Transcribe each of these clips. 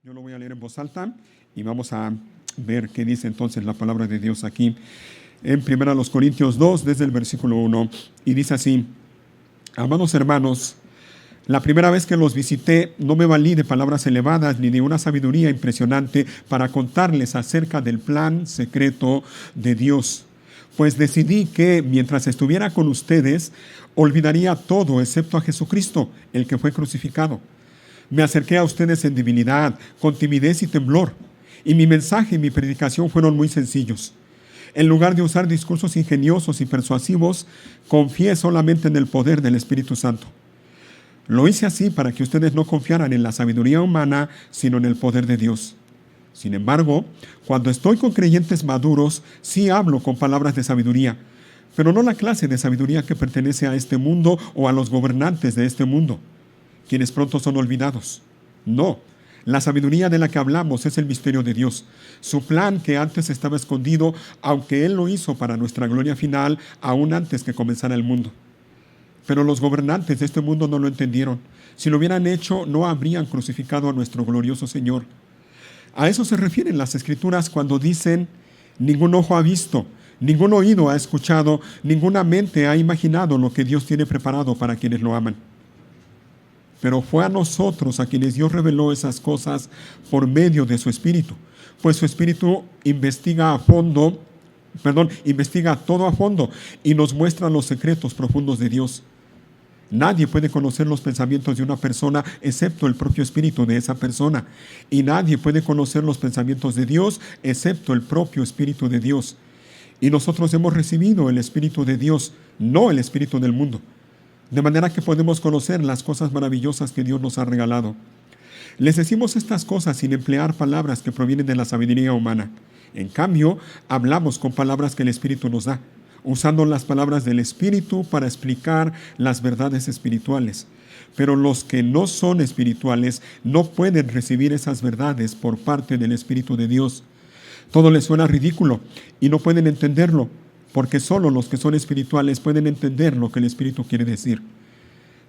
Yo lo voy a leer en voz alta y vamos a ver qué dice entonces la palabra de Dios aquí en 1 Corintios 2, desde el versículo 1, y dice así: Amados hermanos, la primera vez que los visité no me valí de palabras elevadas ni de una sabiduría impresionante para contarles acerca del plan secreto de Dios, pues decidí que mientras estuviera con ustedes olvidaría todo excepto a Jesucristo, el que fue crucificado. Me acerqué a ustedes en debilidad, con timidez y temblor, y mi mensaje y mi predicación fueron muy sencillos. En lugar de usar discursos ingeniosos y persuasivos, confié solamente en el poder del Espíritu Santo. Lo hice así para que ustedes no confiaran en la sabiduría humana, sino en el poder de Dios. Sin embargo, cuando estoy con creyentes maduros, sí hablo con palabras de sabiduría, pero no la clase de sabiduría que pertenece a este mundo o a los gobernantes de este mundo, quienes pronto son olvidados. No, la sabiduría de la que hablamos es el misterio de Dios, su plan que antes estaba escondido, aunque Él lo hizo para nuestra gloria final, aún antes que comenzara el mundo. Pero los gobernantes de este mundo no lo entendieron. Si lo hubieran hecho, no habrían crucificado a nuestro glorioso Señor. A eso se refieren las Escrituras cuando dicen: ningún ojo ha visto, ningún oído ha escuchado, ninguna mente ha imaginado lo que Dios tiene preparado para quienes lo aman. Pero fue a nosotros a quienes Dios reveló esas cosas por medio de su Espíritu, pues su Espíritu investiga todo a fondo y nos muestra los secretos profundos de Dios. Nadie puede conocer los pensamientos de una persona excepto el propio Espíritu de esa persona, y nadie puede conocer los pensamientos de Dios excepto el propio Espíritu de Dios. Y nosotros hemos recibido el Espíritu de Dios, no el espíritu del mundo, de manera que podemos conocer las cosas maravillosas que Dios nos ha regalado. Les decimos estas cosas sin emplear palabras que provienen de la sabiduría humana. En cambio, hablamos con palabras que el Espíritu nos da, usando las palabras del Espíritu para explicar las verdades espirituales. Pero los que no son espirituales no pueden recibir esas verdades por parte del Espíritu de Dios. Todo les suena ridículo y no pueden entenderlo, porque solo los que son espirituales pueden entender lo que el Espíritu quiere decir.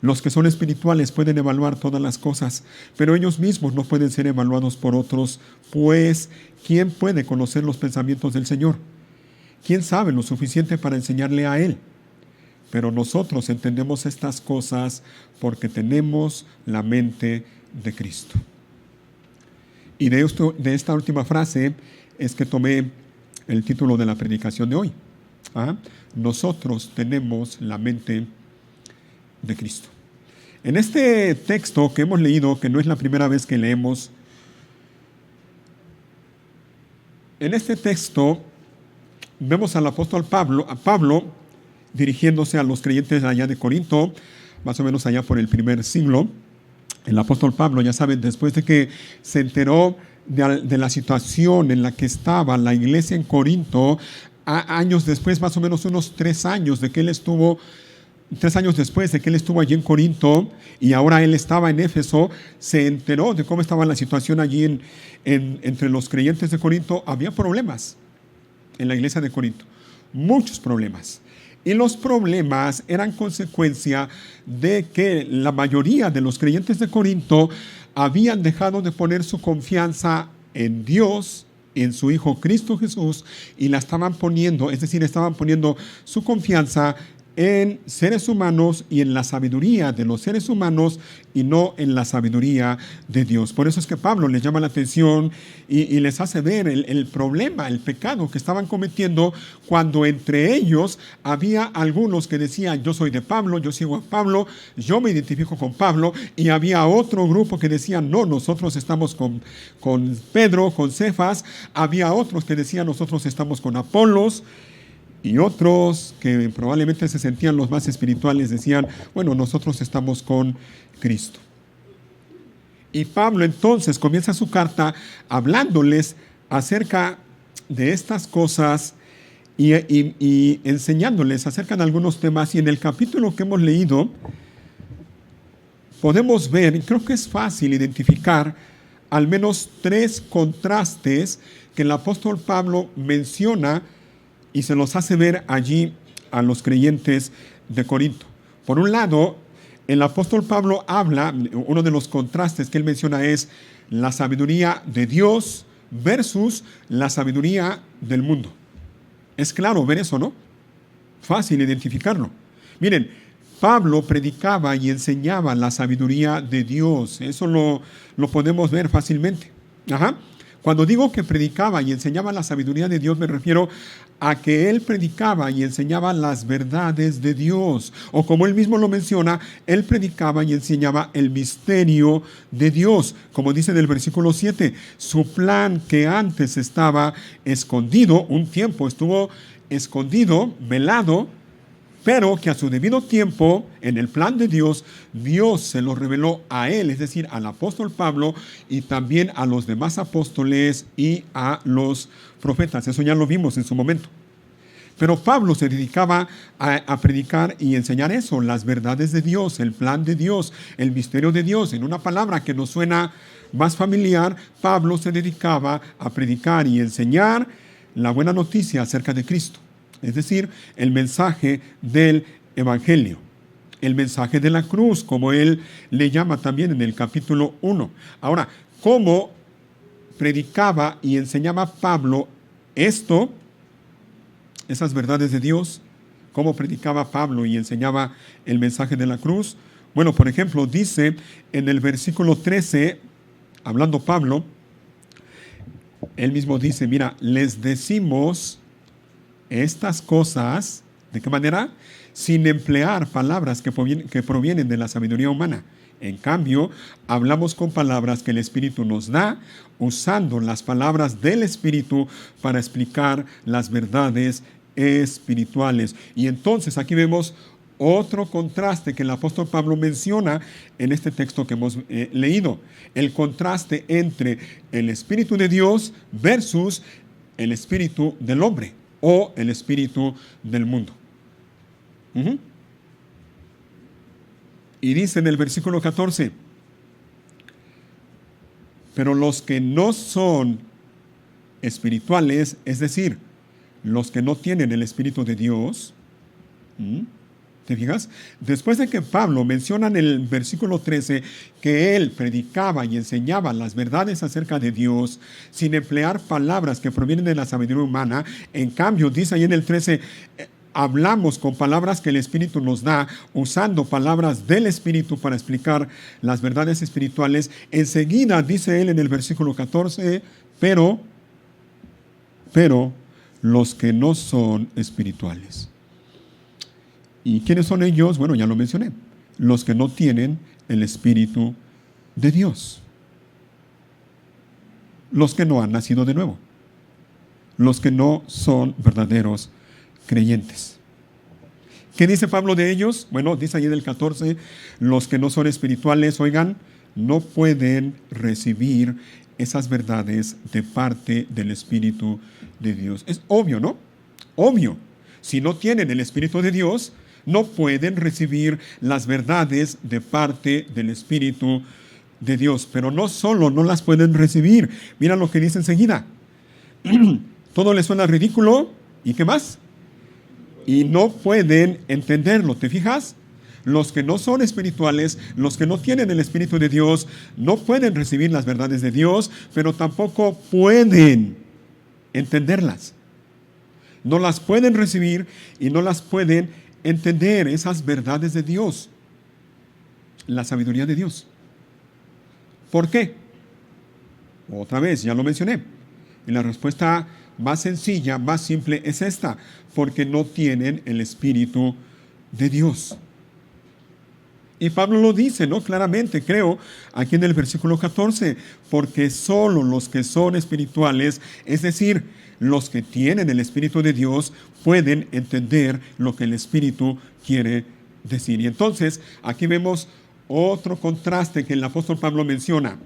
Los que son espirituales pueden evaluar todas las cosas, pero ellos mismos no pueden ser evaluados por otros, pues ¿quién puede conocer los pensamientos del Señor? ¿Quién sabe lo suficiente para enseñarle a Él? Pero nosotros entendemos estas cosas porque tenemos la mente de Cristo. Y de esta última frase es que tomé el título de la predicación de hoy. Nosotros tenemos la mente de Cristo. En este texto que hemos leído, que no es la primera vez que leemos, en este texto vemos al apóstol Pablo dirigiéndose a los creyentes allá de Corinto, más o menos allá por el primer siglo. El apóstol Pablo, ya saben, después de que se enteró de la situación en la que estaba la iglesia en Corinto, años después, más o menos unos 3 años de que él estuvo, 3 años después de que él estuvo allí en Corinto y ahora él estaba en Éfeso, se enteró de cómo estaba la situación allí entre los creyentes de Corinto. Había problemas en la iglesia de Corinto, muchos problemas. Y los problemas eran consecuencia de que la mayoría de los creyentes de Corinto habían dejado de poner su confianza en Dios, en su Hijo Cristo Jesús, y la estaban poniendo, es decir, estaban poniendo su confianza en seres humanos y en la sabiduría de los seres humanos y no en la sabiduría de Dios. Por eso es que Pablo les llama la atención y les hace ver el problema, el pecado que estaban cometiendo, cuando entre ellos había algunos que decían: yo soy de Pablo, yo sigo a Pablo, yo me identifico con Pablo, y había otro grupo que decían: no, nosotros estamos con Pedro, con Cefas. Había otros que decían: nosotros estamos con Apolos. Y otros que probablemente se sentían los más espirituales decían: bueno, nosotros estamos con Cristo. Y Pablo entonces comienza su carta hablándoles acerca de estas cosas y enseñándoles acerca de algunos temas. Y en el capítulo que hemos leído podemos ver, y creo que es fácil identificar, al menos 3 contrastes que el apóstol Pablo menciona y se los hace ver allí a los creyentes de Corinto. Por un lado, El apóstol Pablo habla, uno de los contrastes que él menciona es la sabiduría de Dios versus la sabiduría del mundo. Es claro ver eso, ¿no? Fácil identificarlo. Miren, Pablo predicaba y enseñaba la sabiduría de Dios. Eso lo podemos ver fácilmente. Ajá. Cuando digo que predicaba y enseñaba la sabiduría de Dios, me refiero a que él predicaba y enseñaba las verdades de Dios. O como él mismo lo menciona, él predicaba y enseñaba el misterio de Dios. Como dice en el versículo 7, su plan que antes estaba escondido, un tiempo estuvo escondido, velado, pero que a su debido tiempo, en el plan de Dios, Dios se lo reveló a él, es decir, al apóstol Pablo y también a los demás apóstoles y a los profetas. Eso ya lo vimos en su momento. Pero Pablo se dedicaba a predicar y enseñar eso, las verdades de Dios, el plan de Dios, el misterio de Dios. En una palabra que nos suena más familiar, Pablo se dedicaba a predicar y enseñar la buena noticia acerca de Cristo. Es decir, el mensaje del Evangelio, el mensaje de la cruz, como él le llama también en el capítulo 1. Ahora, ¿cómo predicaba y enseñaba Pablo esto, esas verdades de Dios? ¿Cómo predicaba Pablo y enseñaba el mensaje de la cruz? Bueno, por ejemplo, dice en el versículo 13, hablando Pablo, él mismo dice, mira, les decimos estas cosas, ¿de qué manera? Sin emplear palabras que provienen de la sabiduría humana. En cambio, hablamos con palabras que el Espíritu nos da, usando las palabras del Espíritu para explicar las verdades espirituales. Y entonces aquí vemos otro contraste que el apóstol Pablo menciona en este texto que hemos leído. El contraste entre el Espíritu de Dios versus el Espíritu del hombre o el espíritu del mundo. Y dice en el versículo 14, pero los que no son espirituales, es decir, los que no tienen el Espíritu de Dios, ¿te fijas? Después de que Pablo menciona en el versículo 13 que él predicaba y enseñaba las verdades acerca de Dios sin emplear palabras que provienen de la sabiduría humana, en cambio dice ahí en el 13, hablamos con palabras que el Espíritu nos da, usando palabras del Espíritu para explicar las verdades espirituales. Enseguida dice él en el versículo 14, pero los que no son espirituales. ¿Y quiénes son ellos? Bueno, ya lo mencioné. Los que no tienen el Espíritu de Dios. Los que no han nacido de nuevo. Los que no son verdaderos creyentes. ¿Qué dice Pablo de ellos? Bueno, dice ahí en el 14, los que no son espirituales, oigan, no pueden recibir esas verdades de parte del Espíritu de Dios. Es obvio, ¿no? Obvio. Si no tienen el Espíritu de Dios, no pueden recibir las verdades de parte del Espíritu de Dios. Pero no solo no las pueden recibir. Mira lo que dice enseguida. Todo les suena ridículo. ¿Y qué más? Y no pueden entenderlo. ¿Te fijas? Los que no son espirituales, los que no tienen el Espíritu de Dios, no pueden recibir las verdades de Dios, pero tampoco pueden entenderlas. No las pueden recibir y no las pueden entender, esas verdades de Dios, la sabiduría de Dios. ¿Por qué? Otra vez, ya lo mencioné. Y la respuesta más sencilla, más simple es esta: porque no tienen el Espíritu de Dios. Y Pablo lo dice, ¿no? Claramente, creo, aquí en el versículo 14, porque solo los que son espirituales, es decir, los que tienen el Espíritu de Dios, pueden entender lo que el Espíritu quiere decir. Y entonces, aquí vemos otro contraste que el apóstol Pablo menciona.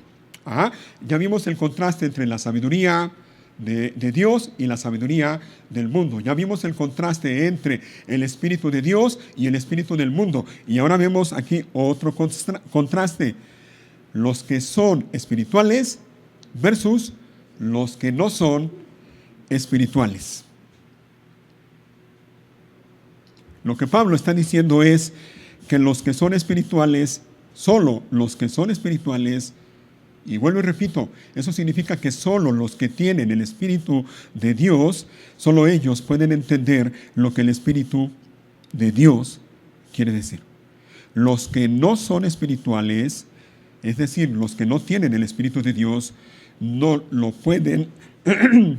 Ya vimos el contraste entre la sabiduría de Dios y la sabiduría del mundo. Ya vimos el contraste entre el Espíritu de Dios y el Espíritu del mundo. Y ahora vemos aquí otro contraste. Los que son espirituales versus los que no son espirituales. Lo que Pablo está diciendo es que los que son espirituales, solo los que son espirituales, y vuelvo y repito, eso significa que solo los que tienen el Espíritu de Dios, solo ellos pueden entender lo que el Espíritu de Dios quiere decir. Los que no son espirituales, es decir, los que no tienen el Espíritu de Dios, no lo pueden,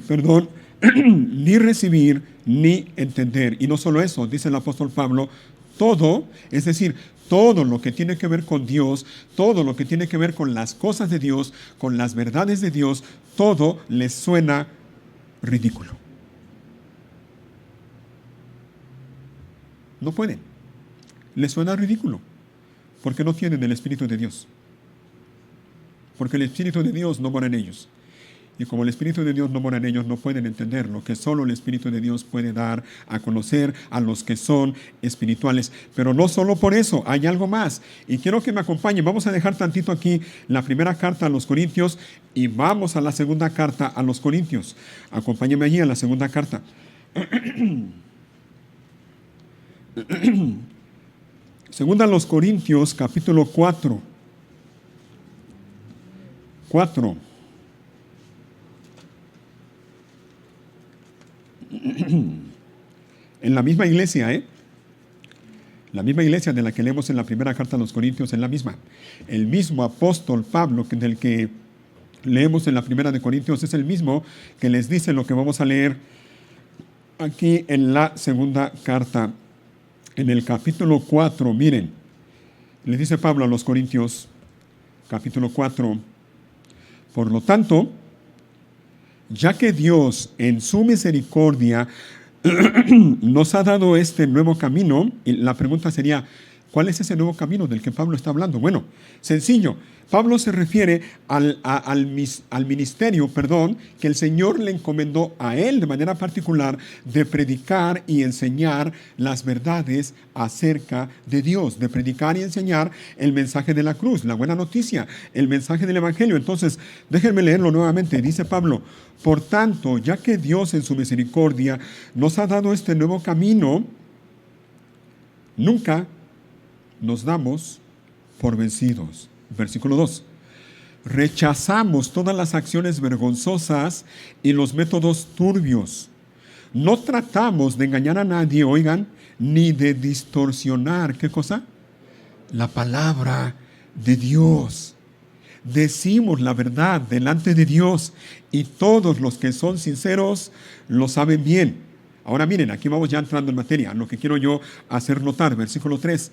perdón, ni recibir ni entender. Y no solo eso, dice el apóstol Pablo, todo, es decir, todo lo que tiene que ver con Dios, todo lo que tiene que ver con las cosas de Dios, con las verdades de Dios, todo les suena ridículo. No pueden. Les suena ridículo porque no tienen el Espíritu de Dios. Porque el Espíritu de Dios no mora en ellos. Y como el Espíritu de Dios no mora en ellos, no pueden entender lo que solo el Espíritu de Dios puede dar a conocer a los que son espirituales. Pero no solo por eso, hay algo más. Y quiero que me acompañen. Vamos a dejar tantito aquí la primera carta a los Corintios y vamos a la segunda carta a los Corintios. Acompáñenme allí a la segunda carta. Segunda a los Corintios, capítulo 4. 4. En la misma iglesia, la misma iglesia de la que leemos en la primera carta a los Corintios, es la misma. El mismo apóstol Pablo del que leemos en la primera de Corintios es el mismo que les dice lo que vamos a leer aquí en la segunda carta. En el capítulo 4, miren, le dice Pablo a los Corintios, capítulo 4, por lo tanto, ya que Dios en su misericordia nos ha dado este nuevo camino, y la pregunta sería, ¿cuál es ese nuevo camino del que Pablo está hablando? Bueno, sencillo. Pablo se refiere al ministerio, que el Señor le encomendó a él de manera particular de predicar y enseñar las verdades acerca de Dios, de predicar y enseñar el mensaje de la cruz, la buena noticia, el mensaje del Evangelio. Entonces, déjenme leerlo nuevamente. Dice Pablo, por tanto, ya que Dios en su misericordia nos ha dado este nuevo camino, nunca nos damos por vencidos. Versículo 2. Rechazamos todas las acciones vergonzosas y los métodos turbios. No tratamos de engañar a nadie, oigan, ni de distorsionar, ¿qué cosa? La palabra de Dios. Decimos la verdad delante de Dios y todos los que son sinceros lo saben bien. Ahora miren, aquí vamos ya entrando en materia, lo que quiero yo hacer notar, versículo 3.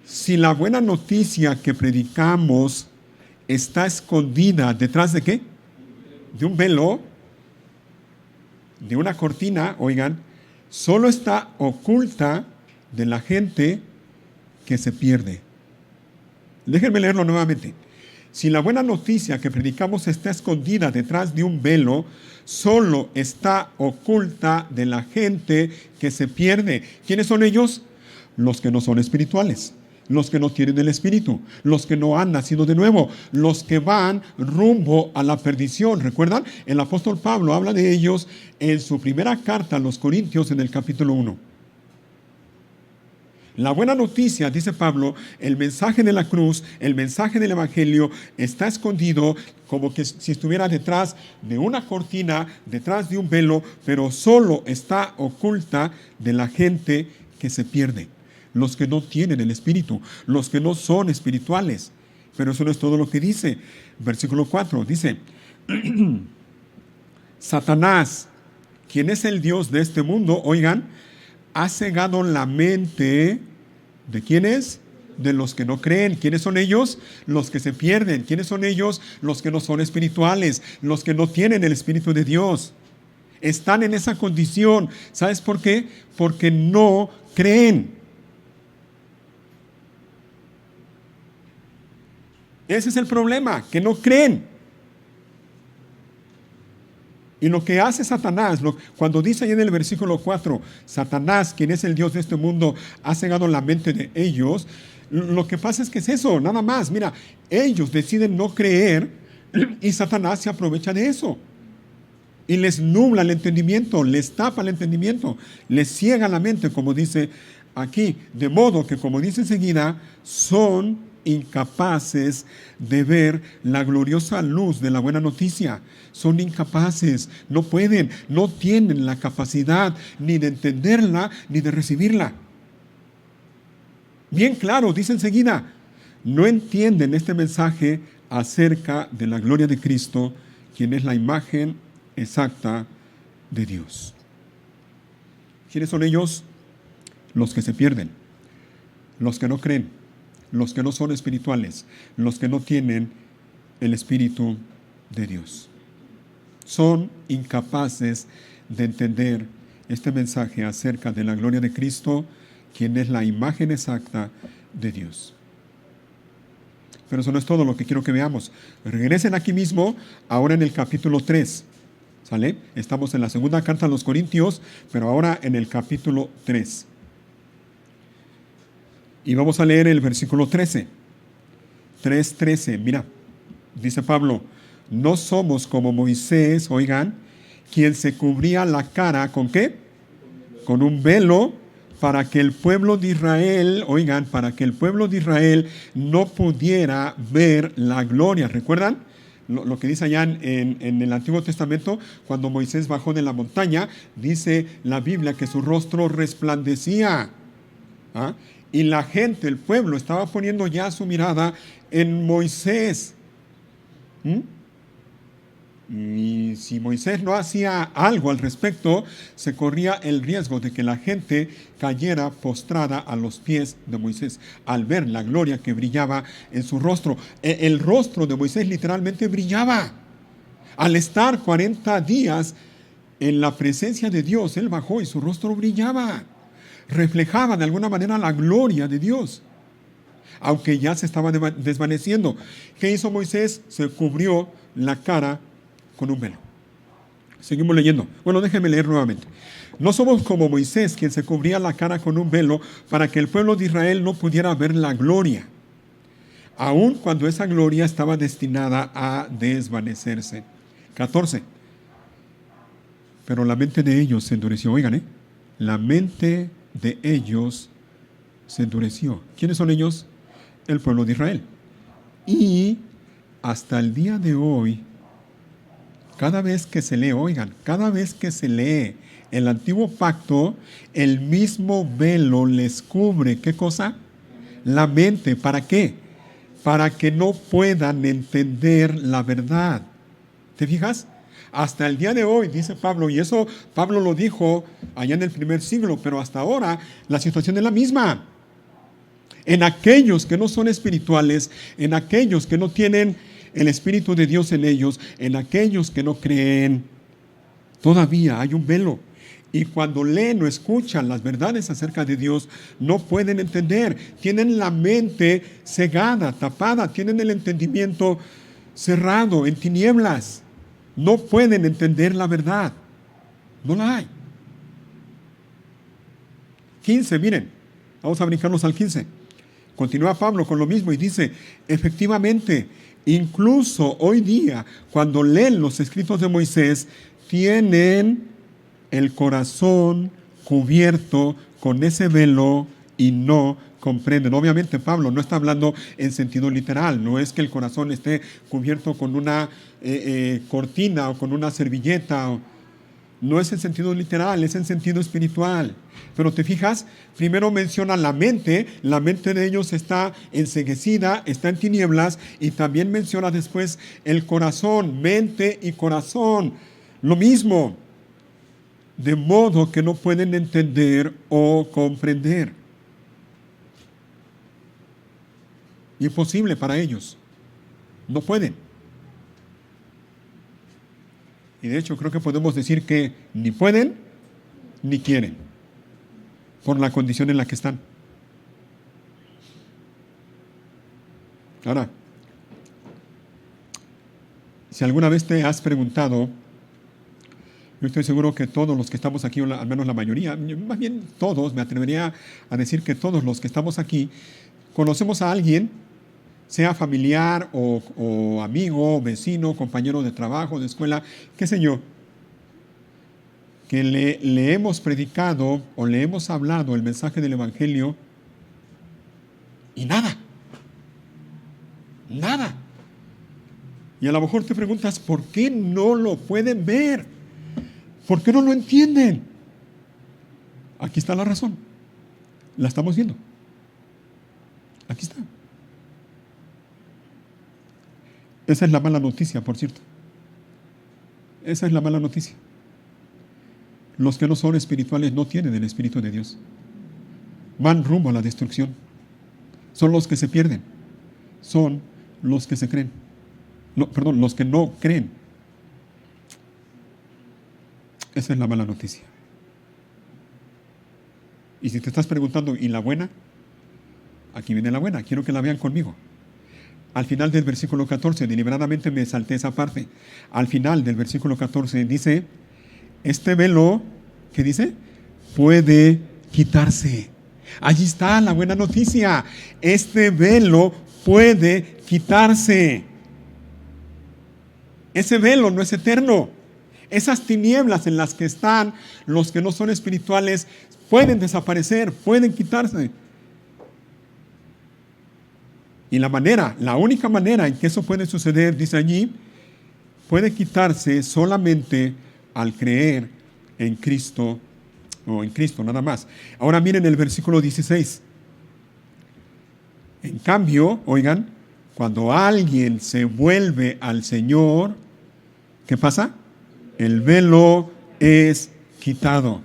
Si la buena noticia que predicamos está escondida detrás de ¿qué? De un velo, de una cortina, oigan, solo está oculta de la gente que se pierde. Déjenme leerlo nuevamente. Si la buena noticia que predicamos está escondida detrás de un velo, solo está oculta de la gente que se pierde. ¿Quiénes son ellos? Los que no son espirituales. Los que no tienen el Espíritu, los que no han nacido de nuevo, los que van rumbo a la perdición. ¿Recuerdan? El apóstol Pablo habla de ellos en su primera carta a los Corintios en el capítulo 1. La buena noticia, dice Pablo, el mensaje de la cruz, el mensaje del Evangelio está escondido como que si estuviera detrás de una cortina, detrás de un velo, pero solo está oculta de la gente que se pierde. Los que no tienen el Espíritu, los que no son espirituales. Pero eso no es todo lo que dice. Versículo 4 dice, Satanás, quien es el Dios de este mundo, oigan, ha cegado la mente de ¿quiénes? De los que no creen. ¿Quiénes son ellos? Los que se pierden. ¿Quiénes son ellos? Los que no son espirituales, los que no tienen el Espíritu de Dios. Están en esa condición. ¿Sabes por qué? Porque no creen. Ese es el problema, que no creen. Y lo que hace Satanás, cuando dice ahí en el versículo 4, Satanás, quien es el Dios de este mundo, ha cegado la mente de ellos, lo que pasa es que es eso, nada más. Mira, ellos deciden no creer y Satanás se aprovecha de eso. Y les nubla el entendimiento, les tapa el entendimiento, les ciega la mente, como dice aquí. De modo que, como dice enseguida, son incapaces de ver la gloriosa luz de la buena noticia. Son incapaces, no pueden, no tienen la capacidad ni de entenderla ni de recibirla. Bien claro, dice enseguida, no entienden este mensaje acerca de la gloria de Cristo, quien es la imagen exacta de Dios. ¿Quiénes son ellos? Los que se pierden, los que no creen, los que no son espirituales, los que no tienen el Espíritu de Dios. Son incapaces de entender este mensaje acerca de la gloria de Cristo, quien es la imagen exacta de Dios. Pero eso no es todo lo que quiero que veamos. Regresen aquí mismo, ahora en el capítulo 3. ¿Sale? Estamos en la segunda carta a los Corintios, pero ahora en el capítulo 3. Y vamos a leer el versículo 13. 3:13. Mira, dice Pablo, no somos como Moisés, oigan, quien se cubría la cara, ¿con qué? Con un velo, para que el pueblo de Israel, oigan, para que el pueblo de Israel no pudiera ver la gloria. ¿Recuerdan lo que dice allá en el Antiguo Testamento? Cuando Moisés bajó de la montaña, dice la Biblia que su rostro resplandecía. ¿Ah? Y la gente, el pueblo, estaba poniendo ya su mirada en Moisés. Y si Moisés no hacía algo al respecto, se corría el riesgo de que la gente cayera postrada a los pies de Moisés al ver la gloria que brillaba en su rostro. El rostro de Moisés literalmente brillaba. Al estar 40 días en la presencia de Dios, él bajó y su rostro brillaba. Reflejaba de alguna manera la gloria de Dios, aunque ya se estaba desvaneciendo. ¿Qué hizo Moisés? Se cubrió la cara con un velo. Seguimos leyendo. Bueno, déjenme leer nuevamente. No somos como Moisés, quien se cubría la cara con un velo para que el pueblo de Israel no pudiera ver la gloria, aun cuando esa gloria estaba destinada a desvanecerse. 14. Pero la mente de ellos se endureció. Oigan, la mente de ellos se endureció. ¿Quiénes son ellos? El pueblo de Israel. Y hasta el día de hoy, cada vez que se lee, oigan, cada vez que se lee el antiguo pacto, el mismo velo les cubre, ¿qué cosa? La mente. ¿Para qué? Para que no puedan entender la verdad. ¿Te fijas? Hasta el día de hoy, dice Pablo, y eso Pablo lo dijo allá en el primer siglo, pero hasta ahora la situación es la misma. En aquellos que no son espirituales, en aquellos que no tienen el Espíritu de Dios en ellos, en aquellos que no creen, todavía hay un velo. Y cuando leen o escuchan las verdades acerca de Dios, no pueden entender. Tienen la mente cegada, tapada, tienen el entendimiento cerrado, en tinieblas. No pueden entender la verdad. No la hay. 15, miren. Vamos a brincarnos al 15. Continúa Pablo con lo mismo y dice, efectivamente, incluso hoy día, cuando leen los escritos de Moisés, tienen el corazón cubierto con ese velo y no comprenden. Obviamente Pablo no está hablando en sentido literal, no es que el corazón esté cubierto con una cortina o con una servilleta, no es en sentido literal, es en sentido espiritual. Pero te fijas, primero menciona la mente de ellos está enceguecida, está en tinieblas, y también menciona después el corazón, mente y corazón, lo mismo, de modo que no pueden entender o comprender. Imposible para ellos, no pueden. Y de hecho creo que podemos decir que ni pueden ni quieren, por la condición en la que están. Ahora, si alguna vez te has preguntado, yo estoy seguro que todos los que estamos aquí, o al menos la mayoría, más bien todos, me atrevería a decir que todos los que estamos aquí, conocemos a alguien, sea familiar o amigo, vecino, compañero de trabajo, de escuela, qué sé yo, que le hemos predicado o le hemos hablado el mensaje del Evangelio y nada. Nada. Y a lo mejor te preguntas, ¿por qué no lo pueden ver? ¿Por qué no lo entienden? Aquí está la razón. La estamos viendo. Aquí está. Esa es la mala noticia, por cierto. Esa es la mala noticia. Los que no son espirituales no tienen el Espíritu de Dios. Van rumbo a la destrucción. Son los que se pierden. Son los que se creen. Los que no creen. Esa es la mala noticia. Y si te estás preguntando, ¿y la buena? Aquí viene la buena. Quiero que la vean conmigo. Al final del versículo 14, deliberadamente me salté esa parte. Al final del versículo 14 dice, este velo, ¿qué dice? Puede quitarse. Allí está la buena noticia. Este velo puede quitarse. Ese velo no es eterno. Esas tinieblas en las que están los que no son espirituales pueden desaparecer, pueden quitarse. Y la única manera en que eso puede suceder, dice allí, puede quitarse solamente al creer en Cristo, o en Cristo nada más. Ahora miren el versículo 16. En cambio, oigan, cuando alguien se vuelve al Señor, ¿qué pasa? El velo es quitado.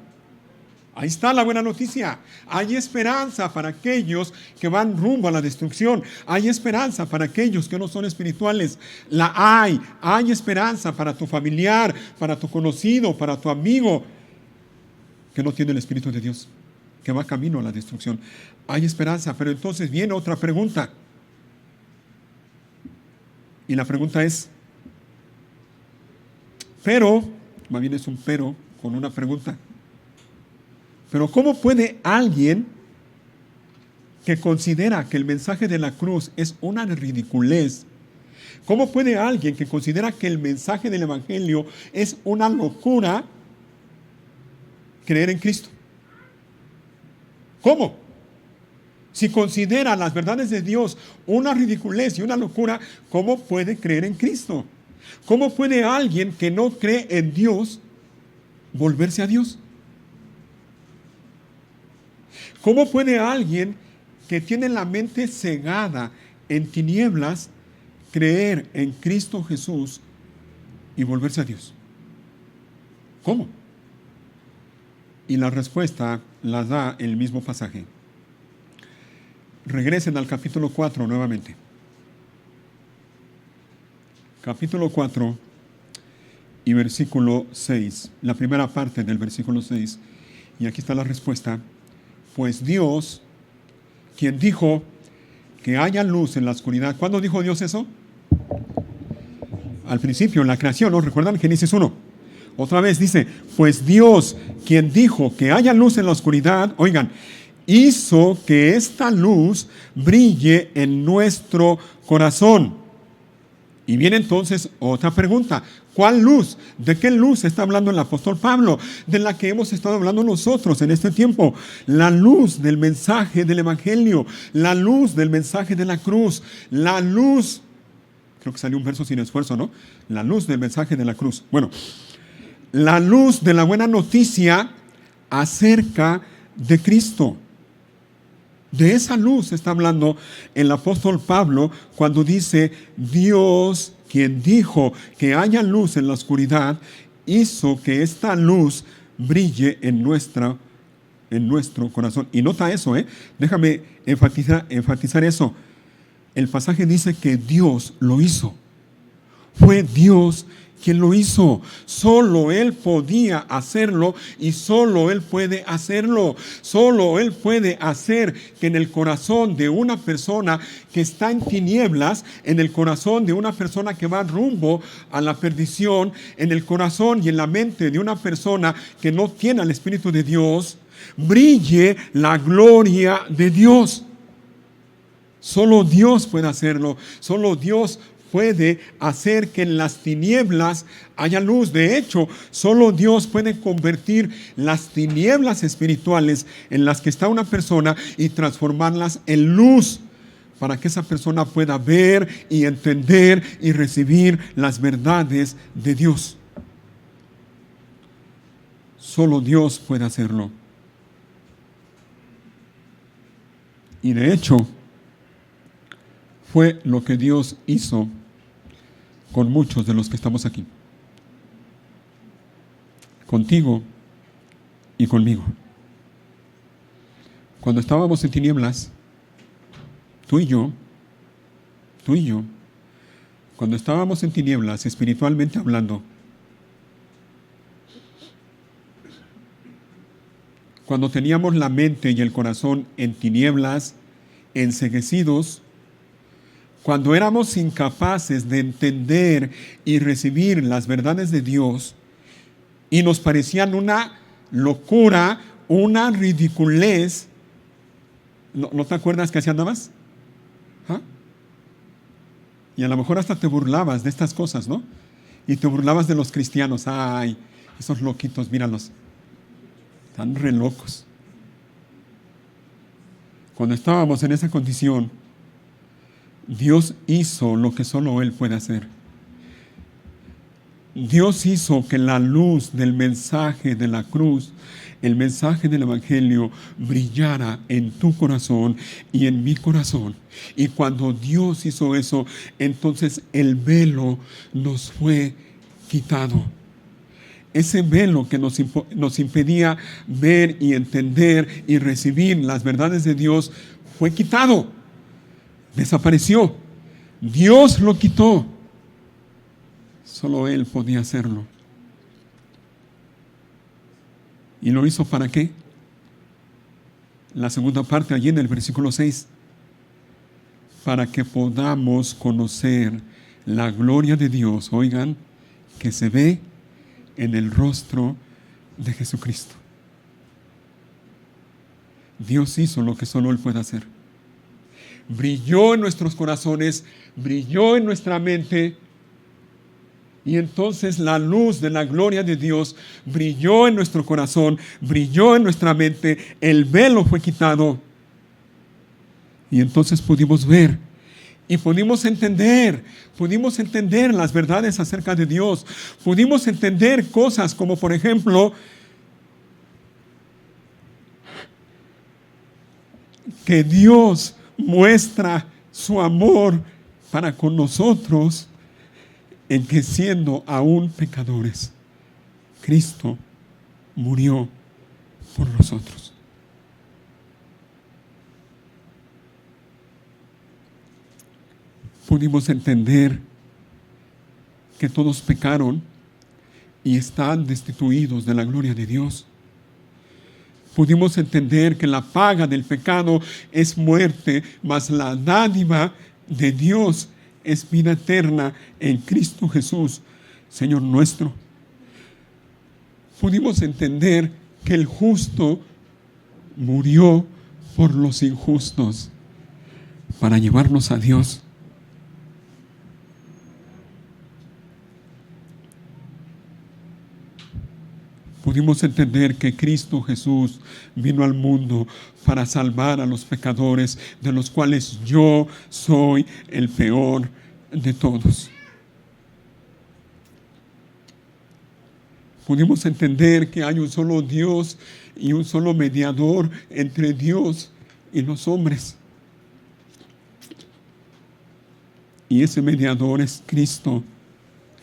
Ahí está la buena noticia. Hay esperanza para aquellos que van rumbo a la destrucción. Hay esperanza para aquellos que no son espirituales. Hay esperanza para tu familiar, para tu conocido, para tu amigo que no tiene el Espíritu de Dios, que va camino a la destrucción. Hay esperanza, pero entonces viene otra pregunta. Y la pregunta es, más bien es un pero con una pregunta. Pero ¿cómo puede alguien que considera que el mensaje de la cruz es una ridiculez? ¿Cómo puede alguien que considera que el mensaje del Evangelio es una locura creer en Cristo? ¿Cómo? Si considera las verdades de Dios una ridiculez y una locura, ¿cómo puede creer en Cristo? ¿Cómo puede alguien que no cree en Dios volverse a Dios? ¿Cómo puede alguien que tiene la mente cegada en tinieblas creer en Cristo Jesús y volverse a Dios? ¿Cómo? Y la respuesta la da el mismo pasaje. Regresen al capítulo 4 nuevamente. Capítulo 4 y versículo 6. La primera parte del versículo 6. Y aquí está la respuesta. Pues Dios, quien dijo que haya luz en la oscuridad. ¿Cuándo dijo Dios eso? Al principio, en la creación, ¿no? ¿Recuerdan Génesis 1? Otra vez dice, pues Dios, quien dijo que haya luz en la oscuridad, oigan, hizo que esta luz brille en nuestro corazón. Y viene entonces otra pregunta. ¿Cuál luz? ¿De qué luz está hablando el apóstol Pablo? De la que hemos estado hablando nosotros en este tiempo. La luz del mensaje del Evangelio. La luz del mensaje de la cruz. La luz, creo que salió un verso sin esfuerzo, ¿no? La luz del mensaje de la cruz. Bueno, la luz de la buena noticia acerca de Cristo. De esa luz está hablando el apóstol Pablo cuando dice, Dios, quien dijo que haya luz en la oscuridad, hizo que esta luz brille en nuestro corazón. Y nota eso, déjame enfatizar eso. El pasaje dice que Dios lo hizo. Fue Dios quien lo hizo. Solo Él podía hacerlo y solo Él puede hacerlo. Solo Él puede hacer que en el corazón de una persona que está en tinieblas, en el corazón de una persona que va rumbo a la perdición, en el corazón y en la mente de una persona que no tiene al Espíritu de Dios, brille la gloria de Dios. Solo Dios puede hacerlo. Solo Dios puede hacer que en las tinieblas haya luz. De hecho, solo Dios puede convertir las tinieblas espirituales en las que está una persona y transformarlas en luz, para que esa persona pueda ver y entender y recibir las verdades de Dios. Solo Dios puede hacerlo. Y de hecho, fue lo que Dios hizo con muchos de los que estamos aquí. Contigo y conmigo. Cuando estábamos en tinieblas, tú y yo, cuando estábamos en tinieblas, espiritualmente hablando, cuando teníamos la mente y el corazón en tinieblas, enceguecidos, cuando éramos incapaces de entender y recibir las verdades de Dios y nos parecían una locura, una ridiculez, ¿no te acuerdas que así andabas? ¿Ah? Y a lo mejor hasta te burlabas de estas cosas, ¿no? Y te burlabas de los cristianos. Ay, esos loquitos, míralos. Están re locos. Cuando estábamos en esa condición, Dios hizo lo que solo Él puede hacer. Dios hizo que la luz del mensaje de la cruz, el mensaje del Evangelio, brillara en tu corazón y en mi corazón. Y cuando Dios hizo eso, entonces el velo nos fue quitado. Ese velo que nos impedía ver y entender y recibir las verdades de Dios fue quitado. Desapareció. Dios lo quitó. Solo Él podía hacerlo. ¿Y lo hizo para qué? La segunda parte, allí en el versículo 6. Para que podamos conocer la gloria de Dios, oigan, que se ve en el rostro de Jesucristo. Dios hizo lo que solo Él puede hacer. Brilló en nuestros corazones, brilló en nuestra mente, y entonces la luz de la gloria de Dios brilló en nuestro corazón, brilló en nuestra mente, el velo fue quitado, y entonces pudimos ver y pudimos entender las verdades acerca de Dios, pudimos entender cosas como, por ejemplo, que Dios muestra su amor para con nosotros en que, siendo aún pecadores, Cristo murió por nosotros. Pudimos entender que todos pecaron y están destituidos de la gloria de Dios. Pudimos entender que la paga del pecado es muerte, mas la dádiva de Dios es vida eterna en Cristo Jesús, Señor nuestro. Pudimos entender que el justo murió por los injustos para llevarnos a Dios. Pudimos entender que Cristo Jesús vino al mundo para salvar a los pecadores, de los cuales yo soy el peor de todos. Pudimos entender que hay un solo Dios y un solo mediador entre Dios y los hombres. Y ese mediador es Cristo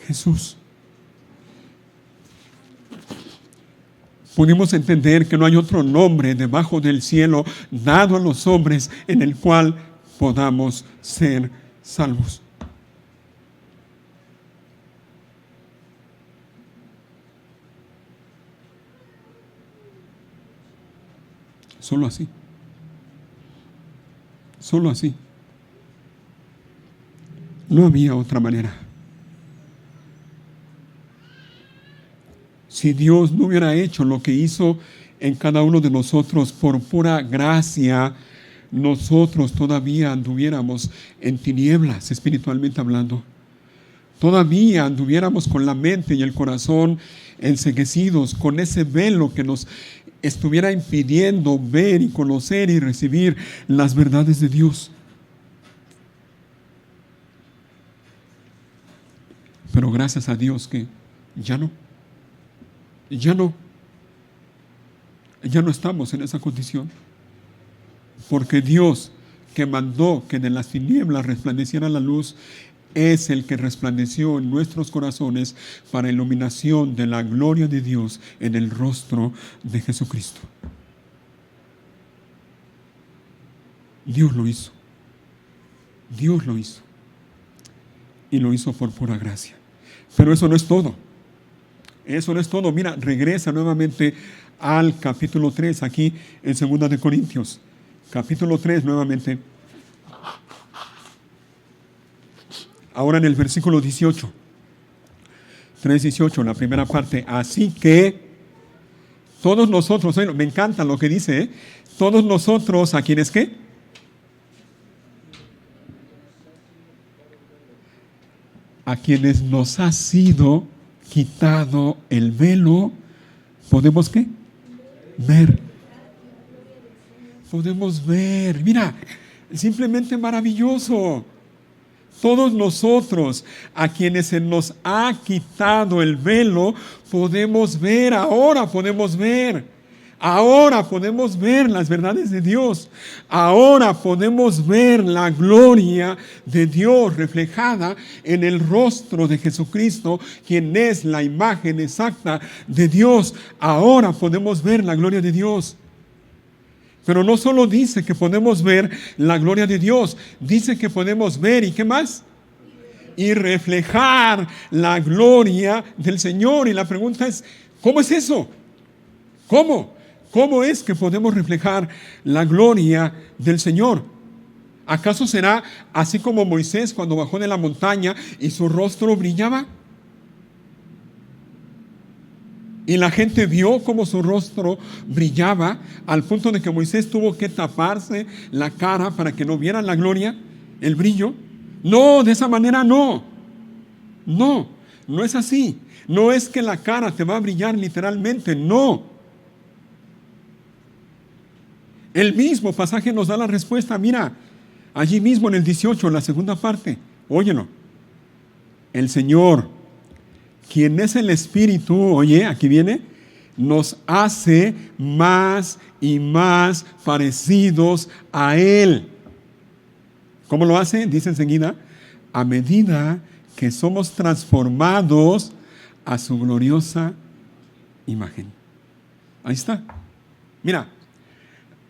Jesús. Pudimos entender que no hay otro nombre debajo del cielo dado a los hombres en el cual podamos ser salvos. Solo así. Solo así. No había otra manera. Si Dios no hubiera hecho lo que hizo en cada uno de nosotros por pura gracia, nosotros todavía anduviéramos en tinieblas, espiritualmente hablando. todavía anduviéramos con la mente y el corazón enceguecidos, con ese velo que nos estuviera impidiendo ver y conocer y recibir las verdades de Dios. Pero gracias a Dios que ya no estamos en esa condición. Porque Dios, que mandó que de las tinieblas resplandeciera la luz, es el que resplandeció en nuestros corazones para iluminación de la gloria de Dios en el rostro de Jesucristo. Dios lo hizo. Dios lo hizo. Y lo hizo por pura gracia. Pero eso no es todo. Eso no es todo. Mira, regresa nuevamente al capítulo 3, aquí en 2 de Corintios. Capítulo 3 nuevamente. Ahora en el versículo 18. 3:18, la primera parte. Así que todos nosotros, me encanta lo que dice, todos nosotros, ¿a quienes qué? A quienes nos ha sido quitado el velo, ¿podemos qué? Ver. Podemos ver. Mira, simplemente maravilloso. Todos nosotros, a quienes se nos ha quitado el velo, podemos ver, ahora podemos ver. Ahora podemos ver las verdades de Dios. Ahora podemos ver la gloria de Dios reflejada en el rostro de Jesucristo, quien es la imagen exacta de Dios. Ahora podemos ver la gloria de Dios. Pero no solo dice que podemos ver la gloria de Dios, dice que podemos ver, ¿y qué más? Y reflejar la gloria del Señor. Y la pregunta es, ¿cómo es eso? ¿Cómo? ¿Cómo es que podemos reflejar la gloria del Señor? ¿Acaso será así como Moisés cuando bajó de la montaña y su rostro brillaba? Y la gente vio cómo su rostro brillaba al punto de que Moisés tuvo que taparse la cara para que no vieran la gloria, el brillo. No, de esa manera no. No, no es así. No es que la cara te va a brillar literalmente, no. El mismo pasaje nos da la respuesta. Mira, allí mismo en el 18, en la segunda parte, óyelo. El Señor, quien es el Espíritu, oye, aquí viene, nos hace más y más parecidos a Él. ¿Cómo lo hace? Dice enseguida, a medida que somos transformados a su gloriosa imagen. Ahí está. Mira,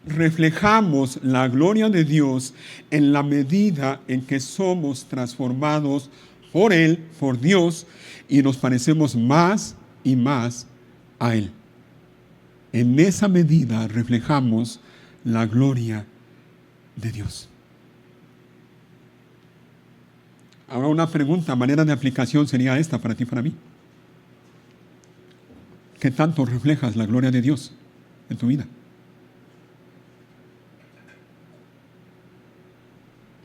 reflejamos la gloria de Dios en la medida en que somos transformados por Él, por Dios, y nos parecemos más y más a Él. En esa medida reflejamos la gloria de Dios. Ahora una pregunta, manera de aplicación sería esta para ti y para mí. ¿Qué tanto reflejas la gloria de Dios en tu vida?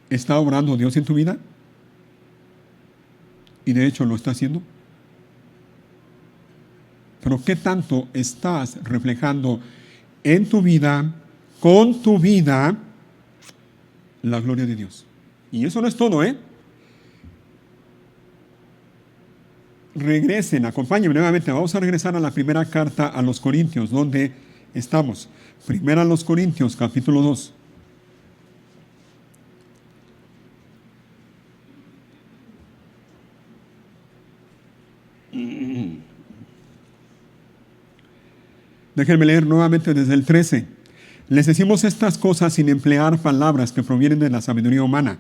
¿Está obrando Dios en tu vida? Y de hecho lo está haciendo. Pero ¿qué tanto estás reflejando en tu vida, con tu vida, la gloria de Dios? Y eso no es todo, ¿eh? Regresen, acompáñenme nuevamente. Vamos a regresar a la primera carta a los Corintios, donde estamos. Primera a los Corintios, capítulo 2. Déjenme leer nuevamente desde el 13. Les decimos estas cosas sin emplear palabras que provienen de la sabiduría humana.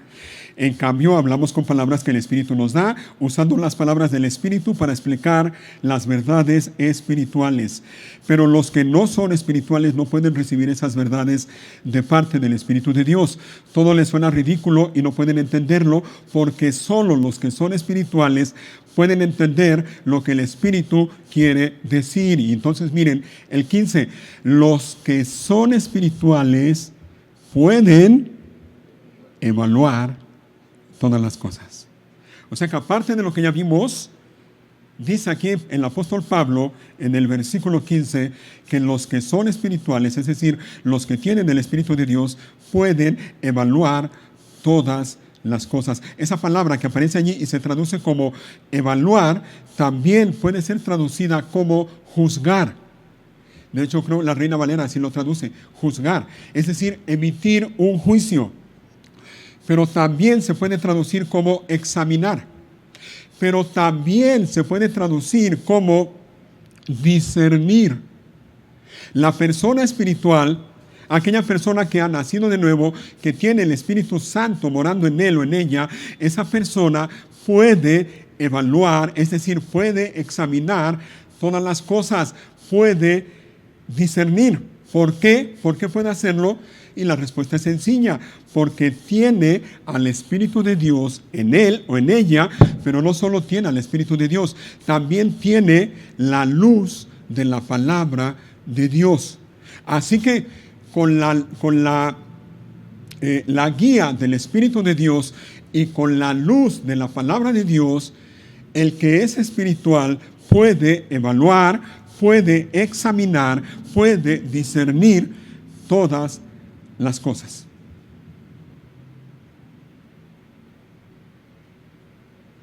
En cambio, hablamos con palabras que el Espíritu nos da, usando las palabras del Espíritu para explicar las verdades espirituales. Pero los que no son espirituales no pueden recibir esas verdades de parte del Espíritu de Dios. Todo les suena ridículo y no pueden entenderlo, porque solo los que son espirituales pueden entender lo que el Espíritu quiere decir. Y entonces miren, el 15, los que son espirituales pueden evaluar todas las cosas. O O sea que aparte de lo que ya vimos, dice aquí el apóstol Pablo en el versículo 15 que los que son espirituales, es decir, los que tienen el Espíritu de Dios, pueden evaluar todas las cosas. Esa palabra que aparece allí y se traduce como evaluar, también puede ser traducida como juzgar. De hecho, creo la Reina Valera así lo traduce, juzgar, es decir, emitir un juicio. Pero también se puede traducir como examinar. Pero también se puede traducir como discernir. La persona espiritual, aquella persona que ha nacido de nuevo, que tiene el Espíritu Santo morando en él o en ella, esa persona puede evaluar, es decir, puede examinar todas las cosas, puede discernir. ¿Por qué? ¿Por qué puede hacerlo? Y la respuesta es sencilla, porque tiene al Espíritu de Dios en él o en ella, pero no solo tiene al Espíritu de Dios, también tiene la luz de la palabra de Dios. Así que con la guía del Espíritu de Dios y con la luz de la palabra de Dios, el que es espiritual puede evaluar, puede examinar, puede discernir todas las cosas.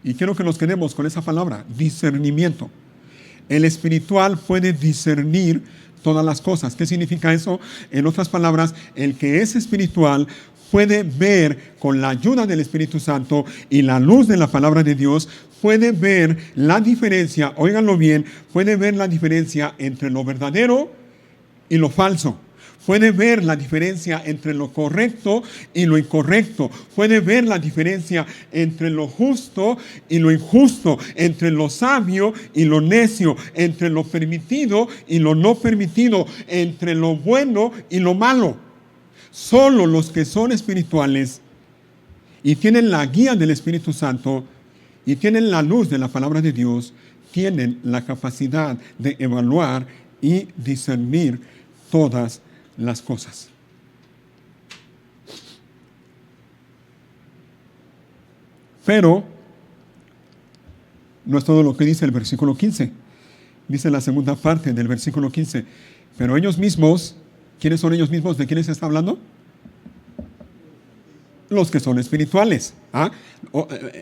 Y quiero que nos quedemos con esa palabra, discernimiento. El espiritual puede discernir todas las cosas. ¿Qué significa eso? En otras palabras, el que es espiritual puede ver con la ayuda del Espíritu Santo y la luz de la palabra de Dios, puede ver la diferencia, óiganlo bien, puede ver la diferencia entre lo verdadero y lo falso. Puede ver la diferencia entre lo correcto y lo incorrecto. Puede ver la diferencia entre lo justo y lo injusto, entre lo sabio y lo necio, entre lo permitido y lo no permitido, entre lo bueno y lo malo. Solo los que son espirituales y tienen la guía del Espíritu Santo y tienen la luz de la palabra de Dios, tienen la capacidad de evaluar y discernir todas las cosas. Pero no es todo lo que dice el versículo 15. Dice la segunda parte del versículo 15. Pero ellos mismos, ¿quiénes son ellos mismos? ¿De quiénes está hablando? Los que son espirituales.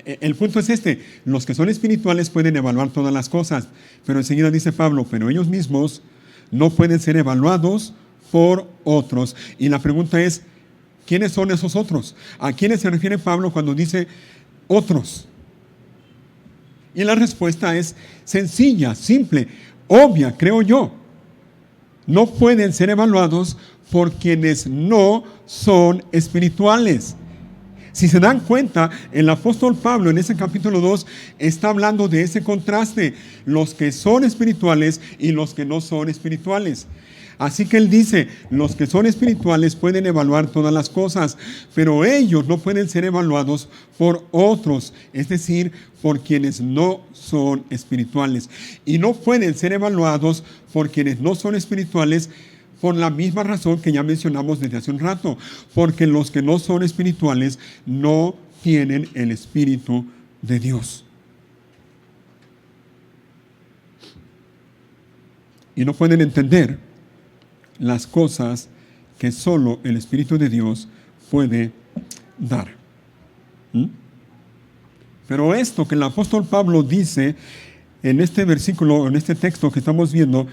El punto es este. Los que son espirituales pueden evaluar todas las cosas. Pero enseguida dice Pablo, pero ellos mismos no pueden ser evaluados por otros. Y la pregunta es, ¿quiénes son esos otros? ¿A quiénes se refiere Pablo cuando dice otros? Y la respuesta es sencilla, simple, obvia, creo yo. No pueden ser evaluados por quienes no son espirituales. Si se dan cuenta, el apóstol Pablo en ese capítulo 2 está hablando de ese contraste, los que son espirituales y los que no son espirituales. Así que él dice, los que son espirituales pueden evaluar todas las cosas, pero ellos no pueden ser evaluados por otros, es decir, por quienes no son espirituales. Y no pueden ser evaluados por quienes no son espirituales por la misma razón que ya mencionamos desde hace un rato, porque los que no son espirituales no tienen el Espíritu de Dios. Y no pueden entender las cosas que solo el Espíritu de Dios puede dar. Pero esto que el apóstol Pablo dice en este versículo, en este texto que estamos viendo,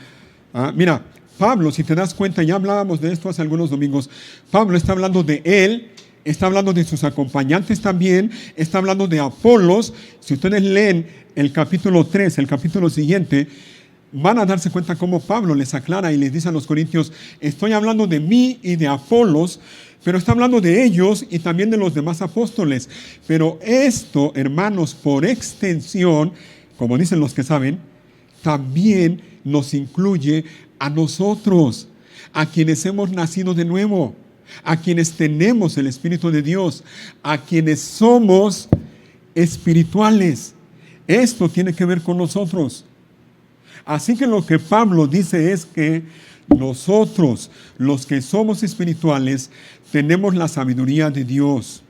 mira, Pablo, si te das cuenta, ya hablábamos de esto hace algunos domingos, Pablo está hablando de él, está hablando de sus acompañantes también, está hablando de Apolos. Si ustedes leen el capítulo 3, el capítulo siguiente, van a darse cuenta cómo Pablo les aclara y les dice a los corintios, estoy hablando de mí y de Apolos, pero está hablando de ellos y también de los demás apóstoles. Pero esto, hermanos, por extensión, como dicen los que saben, también nos incluye a nosotros, a quienes hemos nacido de nuevo, a quienes tenemos el Espíritu de Dios, a quienes somos espirituales. Esto tiene que ver con nosotros. Así que lo que Pablo dice es que nosotros, los que somos espirituales, tenemos la sabiduría de Dios.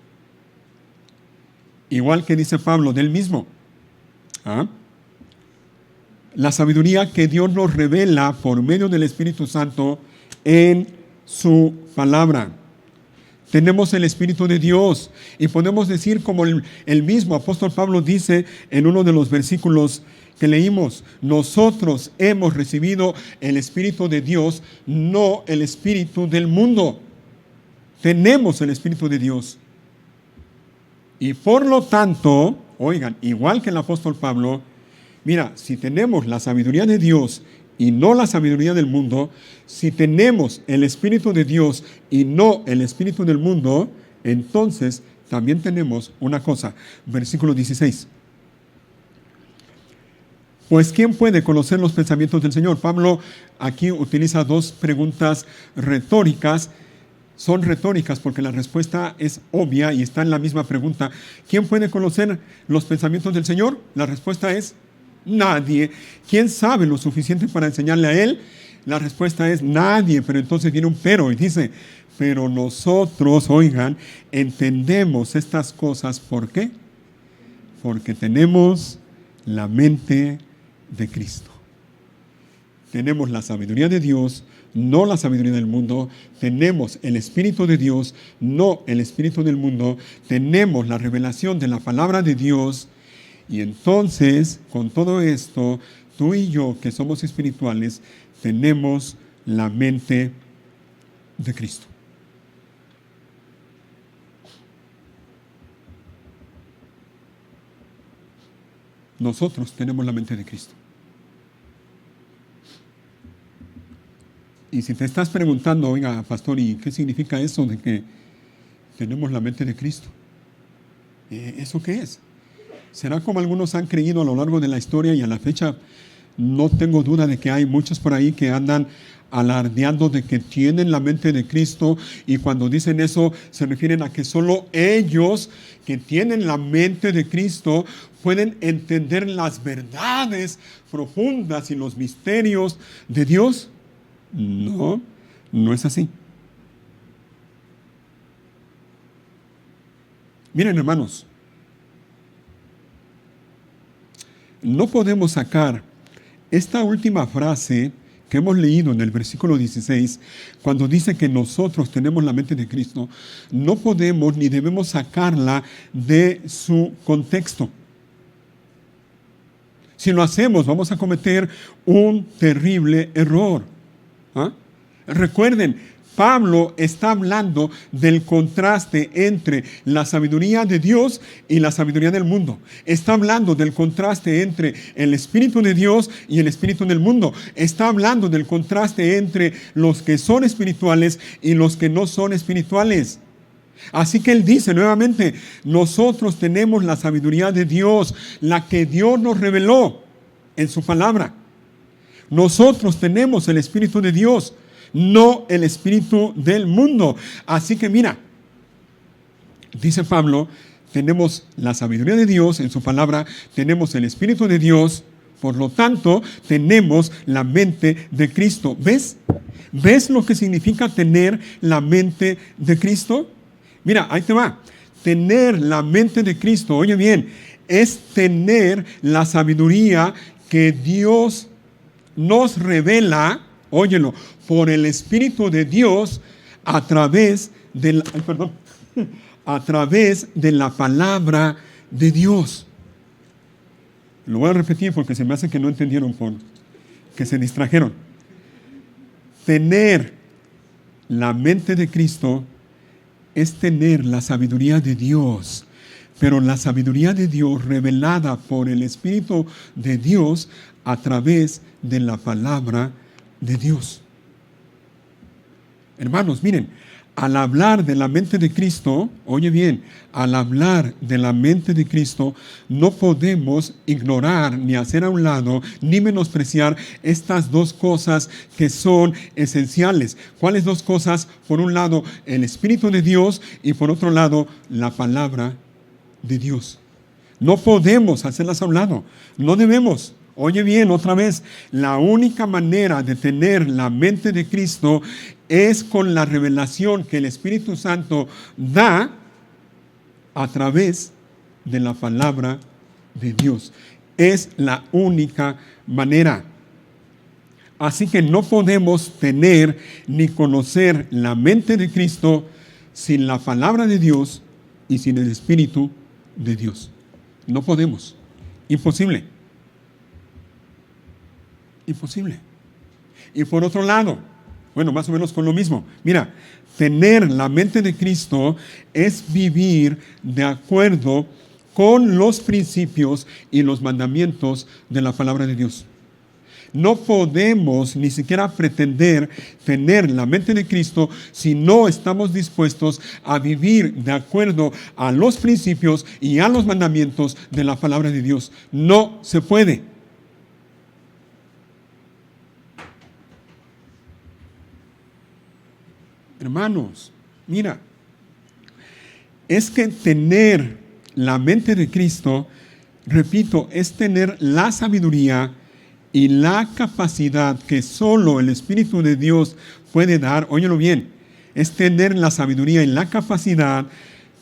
igual que dice Pablo del mismo. ¿Ah? La sabiduría que Dios nos revela por medio del Espíritu Santo en su palabra. Tenemos el Espíritu de Dios y podemos decir como el mismo apóstol Pablo dice en uno de los versículos que leímos, nosotros hemos recibido el Espíritu de Dios, no el Espíritu del mundo. Tenemos el Espíritu de Dios. Y por lo tanto, oigan, igual que el apóstol Pablo, mira, si tenemos la sabiduría de Dios y no la sabiduría del mundo, si tenemos el Espíritu de Dios y no el Espíritu del mundo, entonces también tenemos una cosa. Versículo 16. Pues, ¿quién puede conocer los pensamientos del Señor? Pablo aquí utiliza dos preguntas retóricas. Son retóricas porque la respuesta es obvia y está en la misma pregunta. ¿Quién puede conocer los pensamientos del Señor? La respuesta es nadie. ¿Quién sabe lo suficiente para enseñarle a Él? La respuesta es nadie, pero entonces viene un pero y dice, pero nosotros, oigan, entendemos estas cosas. ¿Por qué? Porque tenemos la mente de Cristo. Tenemos la sabiduría de Dios, no la sabiduría del mundo. Tenemos el Espíritu de Dios, no el Espíritu del mundo. Tenemos la revelación de la palabra de Dios. Y entonces, con todo esto, tú y yo, que somos espirituales, tenemos la mente de Cristo. Nosotros tenemos la mente de Cristo. Y si te estás preguntando, oiga, pastor, ¿y qué significa eso de que tenemos la mente de Cristo? ¿Eso qué es? ¿Será como algunos han creído a lo largo de la historia y a la fecha? No tengo duda de que hay muchos por ahí que andan alardeando de que tienen la mente de Cristo, y cuando dicen eso se refieren a que solo ellos que tienen la mente de Cristo pueden entender las verdades profundas y los misterios de Dios. No, no es así. Miren, hermanos, no podemos sacar esta última frase que hemos leído en el versículo 16, cuando dice que nosotros tenemos la mente de Cristo, no podemos ni debemos sacarla de su contexto. Si lo hacemos, vamos a cometer un terrible error. ¿Ah? Recuerden, Pablo está hablando del contraste entre la sabiduría de Dios y la sabiduría del mundo. Está hablando del contraste entre el Espíritu de Dios y el Espíritu del mundo. Está hablando del contraste entre los que son espirituales y los que no son espirituales. Así que él dice nuevamente, nosotros tenemos la sabiduría de Dios, la que Dios nos reveló en su palabra. Nosotros tenemos el Espíritu de Dios, no el espíritu del mundo. Así que mira, dice Pablo, tenemos la sabiduría de Dios en su palabra, tenemos el Espíritu de Dios, por lo tanto, tenemos la mente de Cristo. ¿Ves? ¿Ves lo que significa tener la mente de Cristo? Mira, ahí te va. Tener la mente de Cristo, oye bien, es tener la sabiduría que Dios nos revela, óyelo, por el Espíritu de Dios a través de la palabra de Dios. Lo voy a repetir porque se me hace que no entendieron, que se distrajeron. Tener la mente de Cristo es tener la sabiduría de Dios, pero la sabiduría de Dios revelada por el Espíritu de Dios a través de la palabra de Dios. Hermanos, miren, al hablar de la mente de Cristo, oye bien, al hablar de la mente de Cristo, no podemos ignorar, ni hacer a un lado, ni menospreciar estas dos cosas que son esenciales. ¿Cuáles dos cosas? Por un lado, el Espíritu de Dios, y por otro lado, la palabra de Dios. No podemos hacerlas a un lado, no debemos. Oye bien, otra vez, la única manera de tener la mente de Cristo es con la revelación que el Espíritu Santo da a través de la palabra de Dios. Es la única manera. Así que no podemos tener ni conocer la mente de Cristo sin la palabra de Dios y sin el Espíritu de Dios. No podemos. Imposible. Imposible. Y por otro lado, bueno, más o menos con lo mismo. Mira, tener la mente de Cristo es vivir de acuerdo con los principios y los mandamientos de la palabra de Dios. No podemos ni siquiera pretender tener la mente de Cristo si no estamos dispuestos a vivir de acuerdo a los principios y a los mandamientos de la palabra de Dios. No se puede. Hermanos, mira, es que tener la mente de Cristo, repito, es tener la sabiduría y la capacidad que solo el Espíritu de Dios puede dar. Óyelo bien, es tener la sabiduría y la capacidad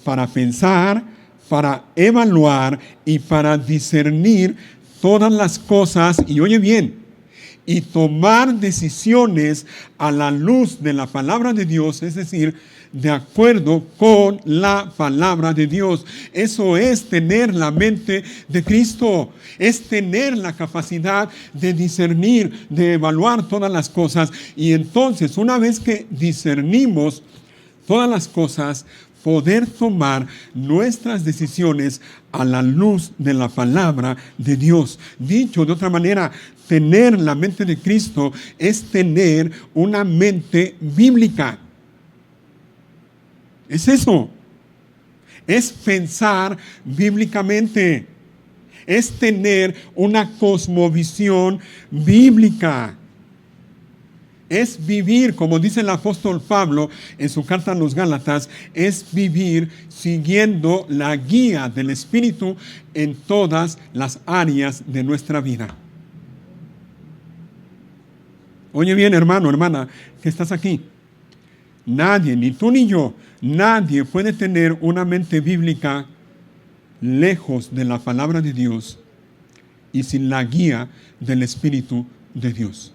para pensar, para evaluar y para discernir todas las cosas, y oye bien, y tomar decisiones a la luz de la palabra de Dios, es decir, de acuerdo con la palabra de Dios. Eso es tener la mente de Cristo, es tener la capacidad de discernir, de evaluar todas las cosas. Y entonces, una vez que discernimos todas las cosas, poder tomar nuestras decisiones a la luz de la palabra de Dios. Dicho de otra manera, tener la mente de Cristo es tener una mente bíblica. Es eso. Es pensar bíblicamente. Es tener una cosmovisión bíblica. Es vivir, como dice el apóstol Pablo en su carta a los Gálatas, es vivir siguiendo la guía del Espíritu en todas las áreas de nuestra vida. Oye bien, hermano, hermana, que estás aquí. Nadie, ni tú ni yo, nadie puede tener una mente bíblica lejos de la palabra de Dios y sin la guía del Espíritu de Dios.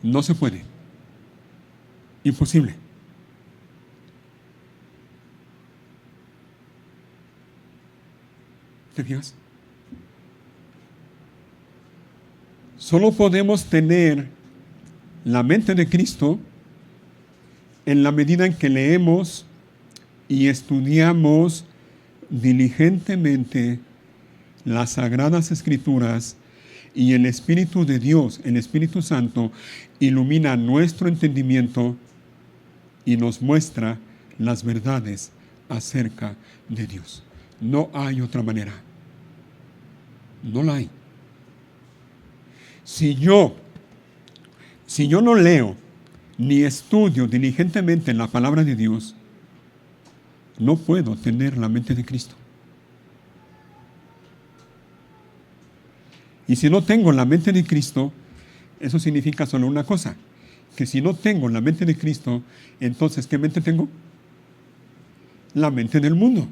No se puede. Imposible. ¿Te fijas? Solo podemos tener la mente de Cristo en la medida en que leemos y estudiamos diligentemente las Sagradas Escrituras y el Espíritu de Dios, el Espíritu Santo, ilumina nuestro entendimiento y nos muestra las verdades acerca de Dios. No hay otra manera. No la hay. Si yo no leo ni estudio diligentemente la palabra de Dios, no puedo tener la mente de Cristo. Y si no tengo la mente de Cristo, eso significa solo una cosa, que si no tengo la mente de Cristo, entonces ¿qué mente tengo? La mente del mundo.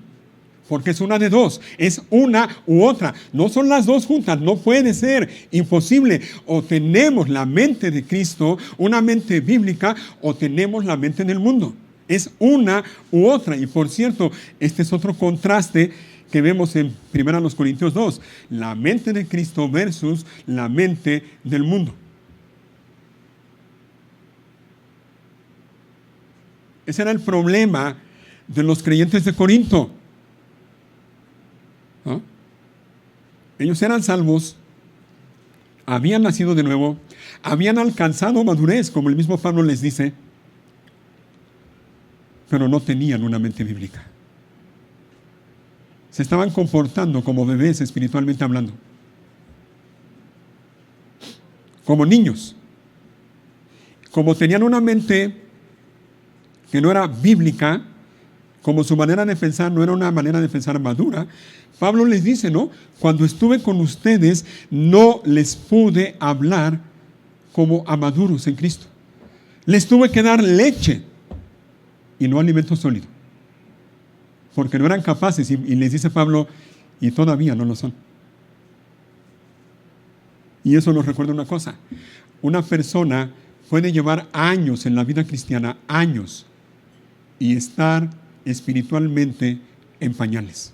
Porque es una de dos, es una u otra. No son las dos juntas, no puede ser, imposible. O tenemos la mente de Cristo, una mente bíblica, o tenemos la mente del mundo. Es una u otra. Y por cierto, este es otro contraste que vemos en 1 Corintios 2. La mente de Cristo versus la mente del mundo. Ese era el problema de los creyentes de Corinto. ¿Ah? Ellos eran salvos, habían nacido de nuevo, habían alcanzado madurez, como el mismo Pablo les dice, pero no tenían una mente bíblica. Se estaban comportando como bebés espiritualmente hablando, como niños. Como tenían una mente que no era bíblica, como su manera de pensar no era una manera de pensar madura, Pablo les dice, ¿no? Cuando estuve con ustedes, no les pude hablar como a maduros en Cristo. Les tuve que dar leche y no alimento sólido. Porque no eran capaces. Y les dice Pablo, y todavía no lo son. Y eso nos recuerda una cosa. Una persona puede llevar años en la vida cristiana, años, y estar espiritualmente en pañales.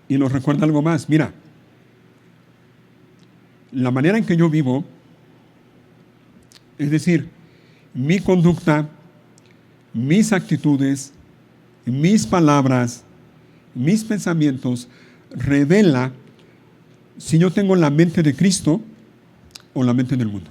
Y nos recuerda algo más. Mira, la manera en que yo vivo, es decir, mi conducta, mis actitudes, mis palabras, mis pensamientos, revela si yo tengo la mente de Cristo o la mente del mundo.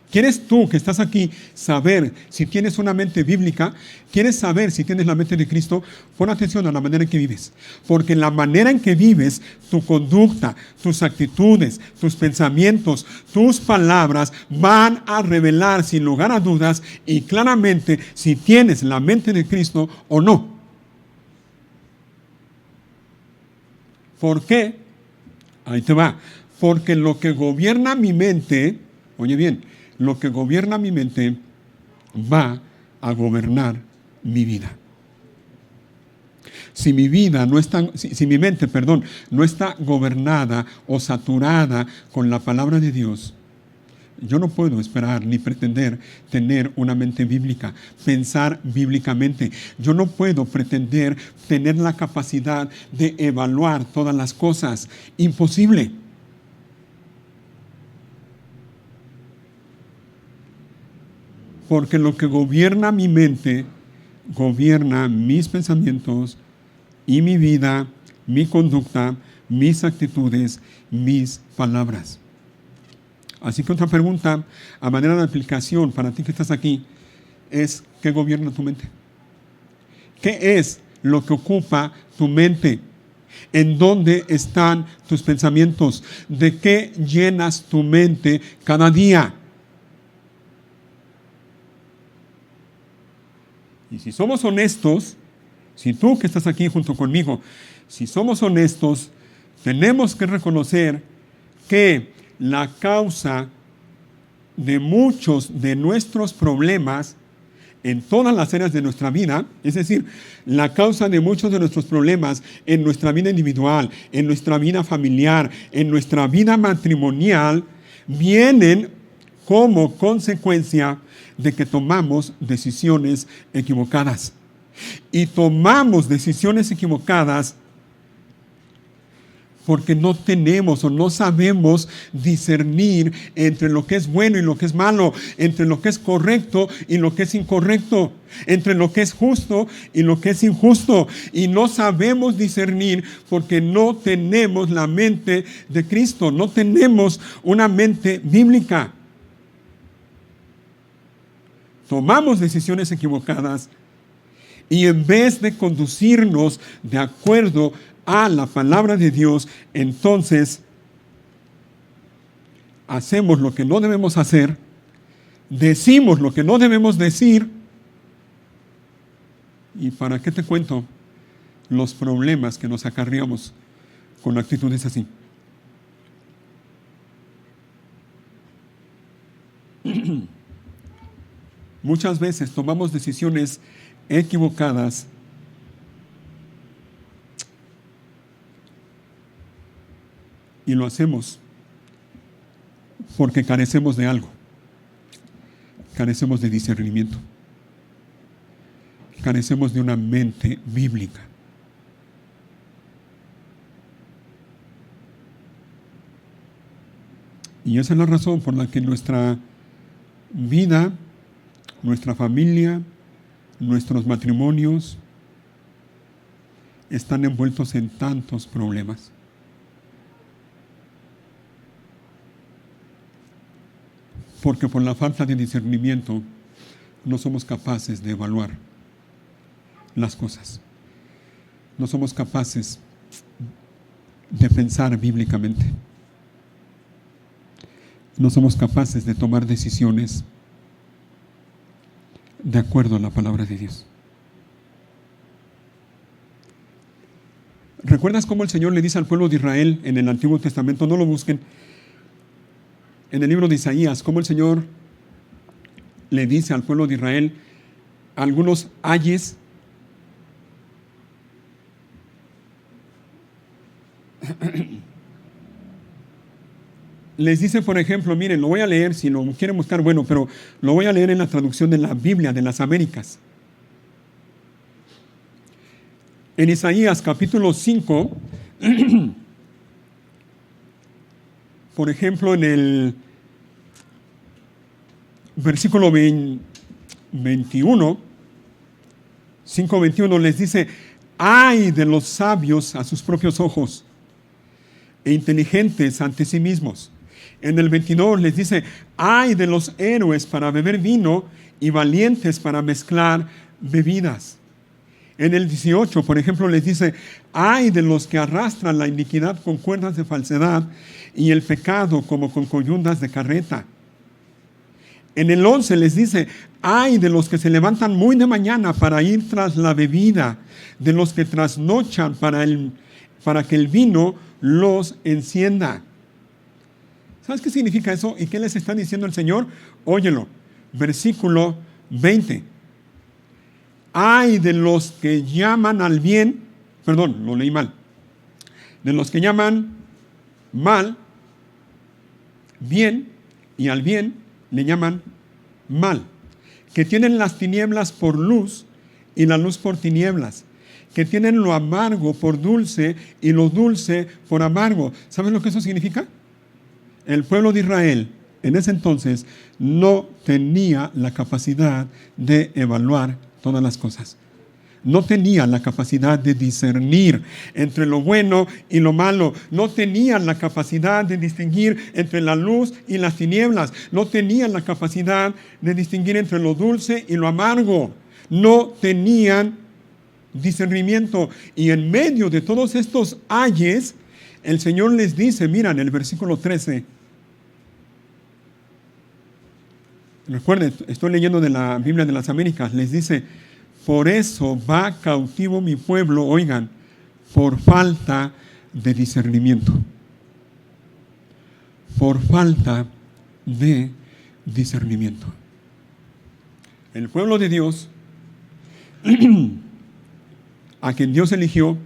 ¿Quieres tú que estás aquí saber si tienes una mente bíblica? ¿Quieres saber si tienes la mente de Cristo? Pon atención a la manera en que vives. Porque la manera en que vives, tu conducta, tus actitudes, tus pensamientos, tus palabras van a revelar sin lugar a dudas y claramente si tienes la mente de Cristo o no. ¿Por qué? Ahí te va. Porque lo que gobierna mi mente, oye bien, lo que gobierna mi mente va a gobernar mi vida. Si mi vida no está, si mi mente, perdón, no está gobernada o saturada con la palabra de Dios, yo no puedo esperar ni pretender tener una mente bíblica, pensar bíblicamente. Yo no puedo pretender tener la capacidad de evaluar todas las cosas. Imposible. Porque lo que gobierna mi mente, gobierna mis pensamientos y mi vida, mi conducta, mis actitudes, mis palabras. Así que otra pregunta, a manera de aplicación para ti que estás aquí, es ¿qué gobierna tu mente? ¿Qué es lo que ocupa tu mente? ¿En dónde están tus pensamientos? ¿De qué llenas tu mente cada día? Y si somos honestos, si tú que estás aquí junto conmigo, si somos honestos, tenemos que reconocer que la causa de muchos de nuestros problemas en todas las áreas de nuestra vida, es decir, la causa de muchos de nuestros problemas en nuestra vida individual, en nuestra vida familiar, en nuestra vida matrimonial, vienen como consecuencia de que tomamos decisiones equivocadas. Y tomamos decisiones equivocadas porque no tenemos o no sabemos discernir entre lo que es bueno y lo que es malo, entre lo que es correcto y lo que es incorrecto, entre lo que es justo y lo que es injusto. Y no sabemos discernir porque no tenemos la mente de Cristo, no tenemos una mente bíblica. Tomamos decisiones equivocadas y en vez de conducirnos de acuerdo a la palabra de Dios, entonces hacemos lo que no debemos hacer, decimos lo que no debemos decir. ¿Y para qué te cuento los problemas que nos acarreamos con actitudes así? Muchas veces tomamos decisiones equivocadas y lo hacemos porque carecemos de algo. Carecemos de discernimiento. Carecemos de una mente bíblica. Y esa es la razón por la que nuestra vida, nuestra familia, nuestros matrimonios están envueltos en tantos problemas. Porque por la falta de discernimiento no somos capaces de evaluar las cosas. No somos capaces de pensar bíblicamente. No somos capaces de tomar decisiones de acuerdo a la palabra de Dios. ¿Recuerdas cómo el Señor le dice al pueblo de Israel en el Antiguo Testamento? No lo busquen. En el libro de Isaías, cómo el Señor le dice al pueblo de Israel algunos ayes. Les dice, por ejemplo, miren, lo voy a leer, si lo quieren buscar, bueno, pero lo voy a leer en la traducción de la Biblia de las Américas. En Isaías capítulo 5, por ejemplo, en el versículo 21, 5:21 les dice, ay de los sabios a sus propios ojos e inteligentes ante sí mismos. En el 22 les dice, ay de los héroes para beber vino y valientes para mezclar bebidas. En el 18, por ejemplo, les dice, ay de los que arrastran la iniquidad con cuerdas de falsedad y el pecado como con coyundas de carreta. En el 11 les dice, ay de los que se levantan muy de mañana para ir tras la bebida, de los que trasnochan para que el vino los encienda. ¿Sabes qué significa eso? ¿Y qué les está diciendo el Señor? Óyelo, versículo 20. Ay de los que llaman al bien, perdón, lo leí mal, de los que llaman mal, bien, y al bien le llaman mal, que tienen las tinieblas por luz y la luz por tinieblas, que tienen lo amargo por dulce y lo dulce por amargo. ¿Saben lo que eso significa? El pueblo de Israel en ese entonces no tenía la capacidad de evaluar todas las cosas. No tenía la capacidad de discernir entre lo bueno y lo malo. No tenían la capacidad de distinguir entre la luz y las tinieblas. No tenían la capacidad de distinguir entre lo dulce y lo amargo. No tenían discernimiento. Y en medio de todos estos ayes, el Señor les dice, mira en el versículo 13. Recuerden, estoy leyendo de la Biblia de las Américas. Les dice, por eso va cautivo mi pueblo, oigan, por falta de discernimiento. Por falta de discernimiento. El pueblo de Dios, a quien Dios eligió,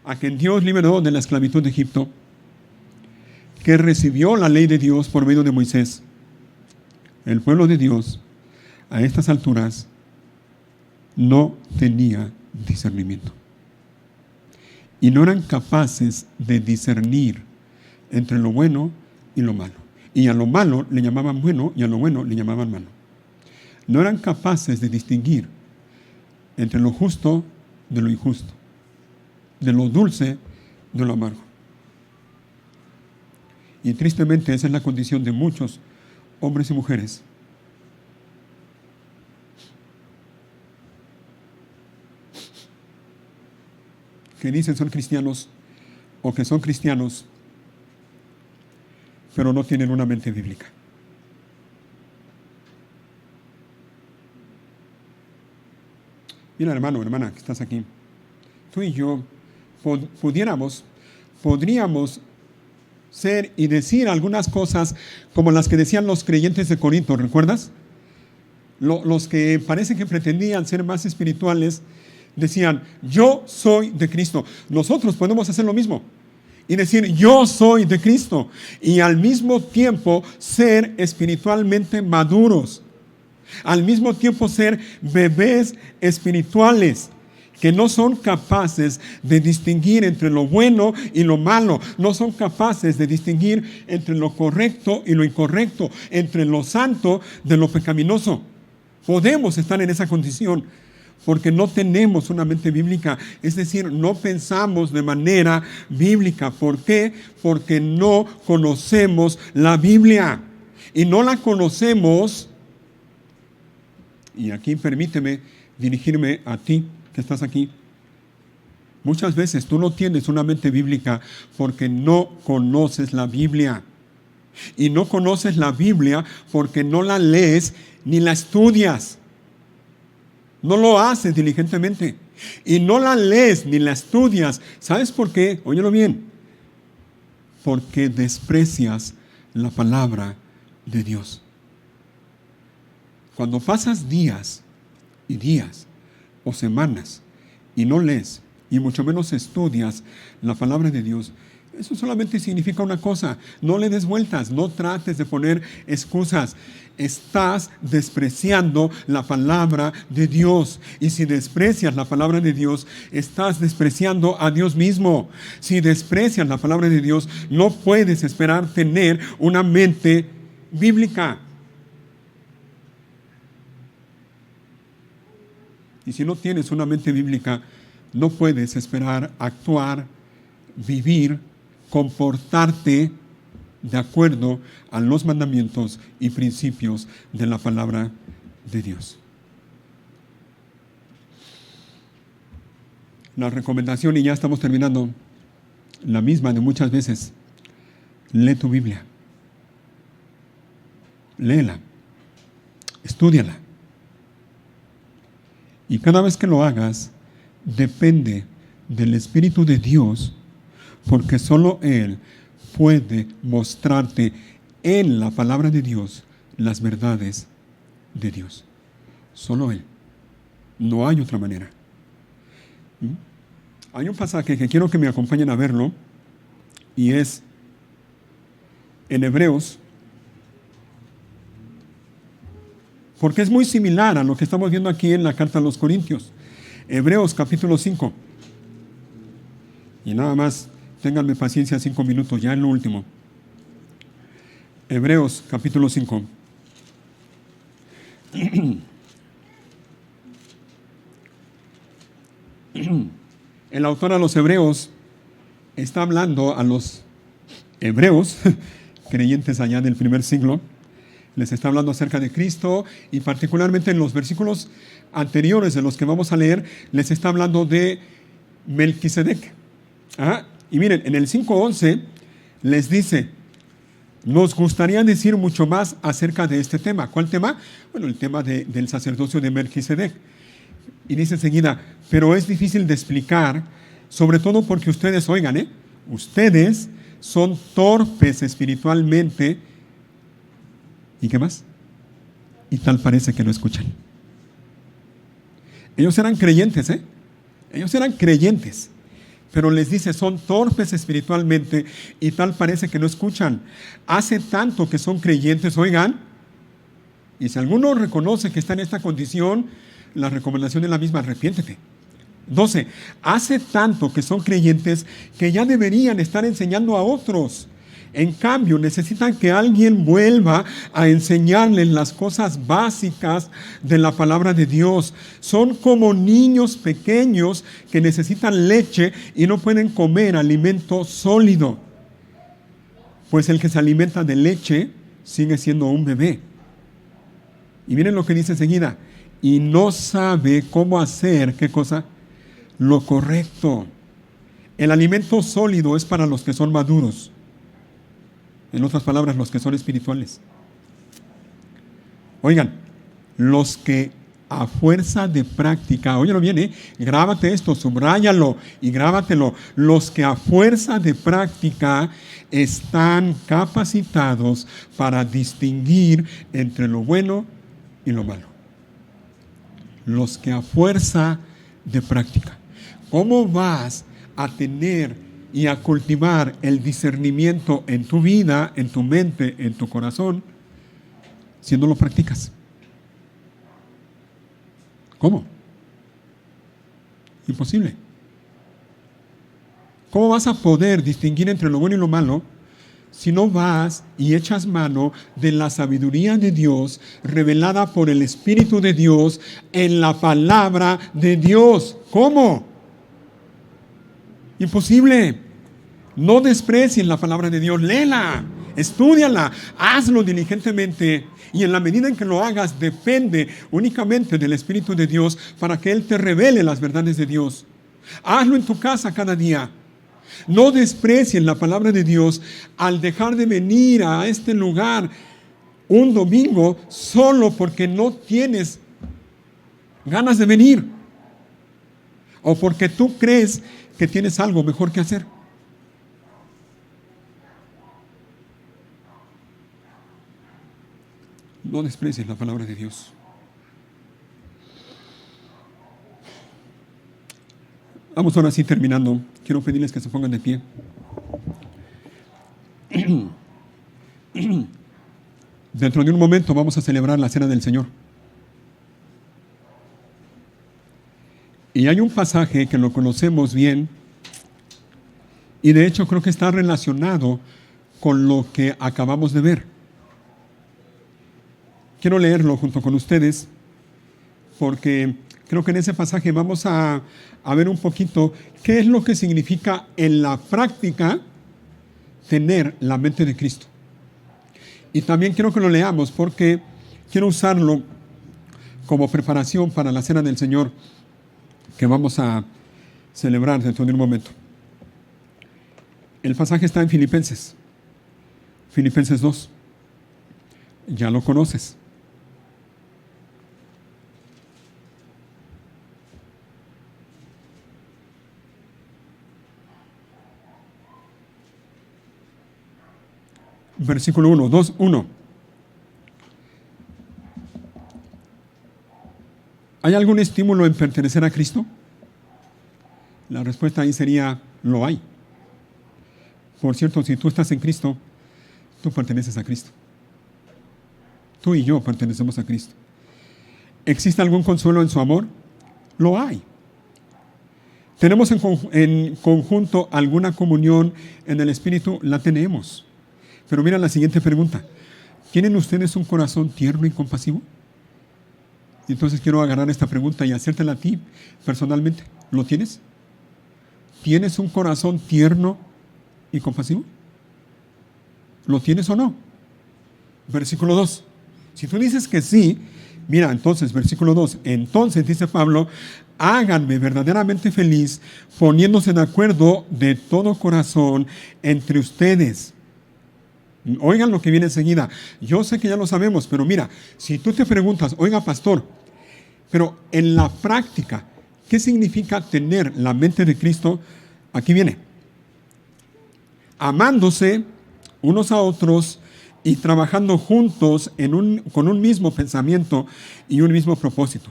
a quien Dios liberó de la esclavitud de Egipto, que recibió la ley de Dios por medio de Moisés. El pueblo de Dios, a estas alturas, no tenía discernimiento. Y no eran capaces de discernir entre lo bueno y lo malo. Y a lo malo le llamaban bueno y a lo bueno le llamaban malo. No eran capaces de distinguir entre lo justo de lo injusto, de lo dulce de lo amargo. Y tristemente esa es la condición de muchos hombres y mujeres que dicen son cristianos o que son cristianos, pero no tienen una mente bíblica. Mira, hermano, hermana, que estás aquí. Tú y yo podríamos ser y decir algunas cosas como las que decían los creyentes de Corinto, ¿recuerdas? Los que parece que pretendían ser más espirituales decían, yo soy de Cristo. Nosotros podemos hacer lo mismo y decir, yo soy de Cristo, y al mismo tiempo ser espiritualmente maduros, al mismo tiempo ser bebés espirituales que no son capaces de distinguir entre lo bueno y lo malo, no son capaces de distinguir entre lo correcto y lo incorrecto, entre lo santo de lo pecaminoso. Podemos estar en esa condición porque no tenemos una mente bíblica, es decir, no pensamos de manera bíblica. ¿Por qué? Porque no conocemos la Biblia y no la conocemos. Y aquí permíteme dirigirme a ti que estás aquí. Muchas veces tú no tienes una mente bíblica porque no conoces la Biblia. Y no conoces la Biblia porque no la lees ni la estudias. No lo haces diligentemente. Y no la lees ni la estudias. ¿Sabes por qué? Óyelo bien. Porque desprecias la palabra de Dios. Cuando pasas días y días o semanas y no lees y mucho menos estudias la palabra de Dios, eso solamente significa una cosa: no le des vueltas, no trates de poner excusas. Estás despreciando la palabra de Dios. Y si desprecias la palabra de Dios, estás despreciando a Dios mismo. Si desprecias la palabra de Dios, no puedes esperar tener una mente bíblica. Y si no tienes una mente bíblica, no puedes esperar actuar, vivir, comportarte de acuerdo a los mandamientos y principios de la palabra de Dios. La recomendación, y ya estamos terminando, la misma de muchas veces: lee tu Biblia. Léela. Estúdiala. Y cada vez que lo hagas, depende del Espíritu de Dios, porque solo Él puede mostrarte en la palabra de Dios las verdades de Dios. Solo Él. No hay otra manera. Hay un pasaje que quiero que me acompañen a verlo, y es en Hebreos, porque es muy similar a lo que estamos viendo aquí en la carta a los Corintios. Hebreos capítulo 5. Y nada más, ténganme paciencia 5 minutos, ya en lo último. Hebreos capítulo 5. El autor a los Hebreos está hablando a los hebreos, creyentes allá del primer siglo. Les está hablando acerca de Cristo, y particularmente en los versículos anteriores de los que vamos a leer, les está hablando de Melquisedec. Y miren, en el 5:11 les dice: nos gustaría decir mucho más acerca de este tema. ¿Cuál tema? Bueno, el tema del sacerdocio de Melquisedec. Y dice enseguida: pero es difícil de explicar, sobre todo porque ustedes, oigan, ustedes son torpes espiritualmente. ¿Y qué más? Y tal parece que no escuchan. Ellos eran creyentes, Ellos eran creyentes. Pero les dice: son torpes espiritualmente y tal parece que no escuchan. Hace tanto que son creyentes, oigan. Y si alguno reconoce que está en esta condición, la recomendación es la misma: arrepiéntete. 12. Hace tanto que son creyentes que ya deberían estar enseñando a otros. En cambio, necesitan que alguien vuelva a enseñarles las cosas básicas de la palabra de Dios. Son como niños pequeños que necesitan leche y no pueden comer alimento sólido. Pues el que se alimenta de leche sigue siendo un bebé. Y miren lo que dice enseguida: y no sabe cómo hacer, ¿qué cosa? Lo correcto. El alimento sólido es para los que son maduros. En otras palabras, los que son espirituales. Oigan, los que a fuerza de práctica, óyelo bien, grábate esto, subráyalo y grábatelo. Los que a fuerza de práctica están capacitados para distinguir entre lo bueno y lo malo. Los que a fuerza de práctica. ¿Cómo vas a tener y a cultivar el discernimiento en tu vida, en tu mente, en tu corazón, si no lo practicas? ¿Cómo? Imposible. ¿Cómo vas a poder distinguir entre lo bueno y lo malo si no vas y echas mano de la sabiduría de Dios revelada por el Espíritu de Dios en la palabra de Dios? ¿Cómo? Imposible. No desprecien la palabra de Dios. Léela, estúdiala, hazlo diligentemente. Y en la medida en que lo hagas, depende únicamente del Espíritu de Dios para que Él te revele las verdades de Dios. Hazlo en tu casa cada día. No desprecien la palabra de Dios al dejar de venir a este lugar un domingo solo porque no tienes ganas de venir, o porque tú crees que tienes algo mejor que hacer. No desprecies la palabra de Dios. Vamos ahora sí terminando. Quiero pedirles que se pongan de pie. Dentro de un momento vamos a celebrar la Cena del Señor. Y hay un pasaje que lo conocemos bien y de hecho creo que está relacionado con lo que acabamos de ver. Quiero leerlo junto con ustedes porque creo que en ese pasaje vamos a ver un poquito qué es lo que significa en la práctica tener la mente de Cristo. Y también quiero que lo leamos porque quiero usarlo como preparación para la Cena del Señor que vamos a celebrar dentro de un momento. El pasaje está en Filipenses 2. Ya lo conoces. Versículo 1, 2, 1. ¿Hay algún estímulo en pertenecer a Cristo? La respuesta ahí sería, lo hay. Por cierto, si tú estás en Cristo, tú perteneces a Cristo. Tú y yo pertenecemos a Cristo. ¿Existe algún consuelo en su amor? Lo hay. ¿Tenemos en conjunto alguna comunión en el Espíritu? La tenemos. Pero mira la siguiente pregunta. ¿Tienen ustedes un corazón tierno y compasivo? Entonces quiero agarrar esta pregunta y hacértela a ti personalmente. ¿Lo tienes? ¿Tienes un corazón tierno y compasivo? ¿Lo tienes o no? Versículo 2. Si tú dices que sí, mira, entonces, versículo 2. Entonces, dice Pablo, háganme verdaderamente feliz poniéndose de acuerdo de todo corazón entre ustedes. Oigan lo que viene enseguida. Yo sé que ya lo sabemos, pero mira, si tú te preguntas, oiga, pastor, pero en la práctica, ¿qué significa tener la mente de Cristo? Aquí viene. Amándose unos a otros y trabajando juntos con un mismo pensamiento y un mismo propósito.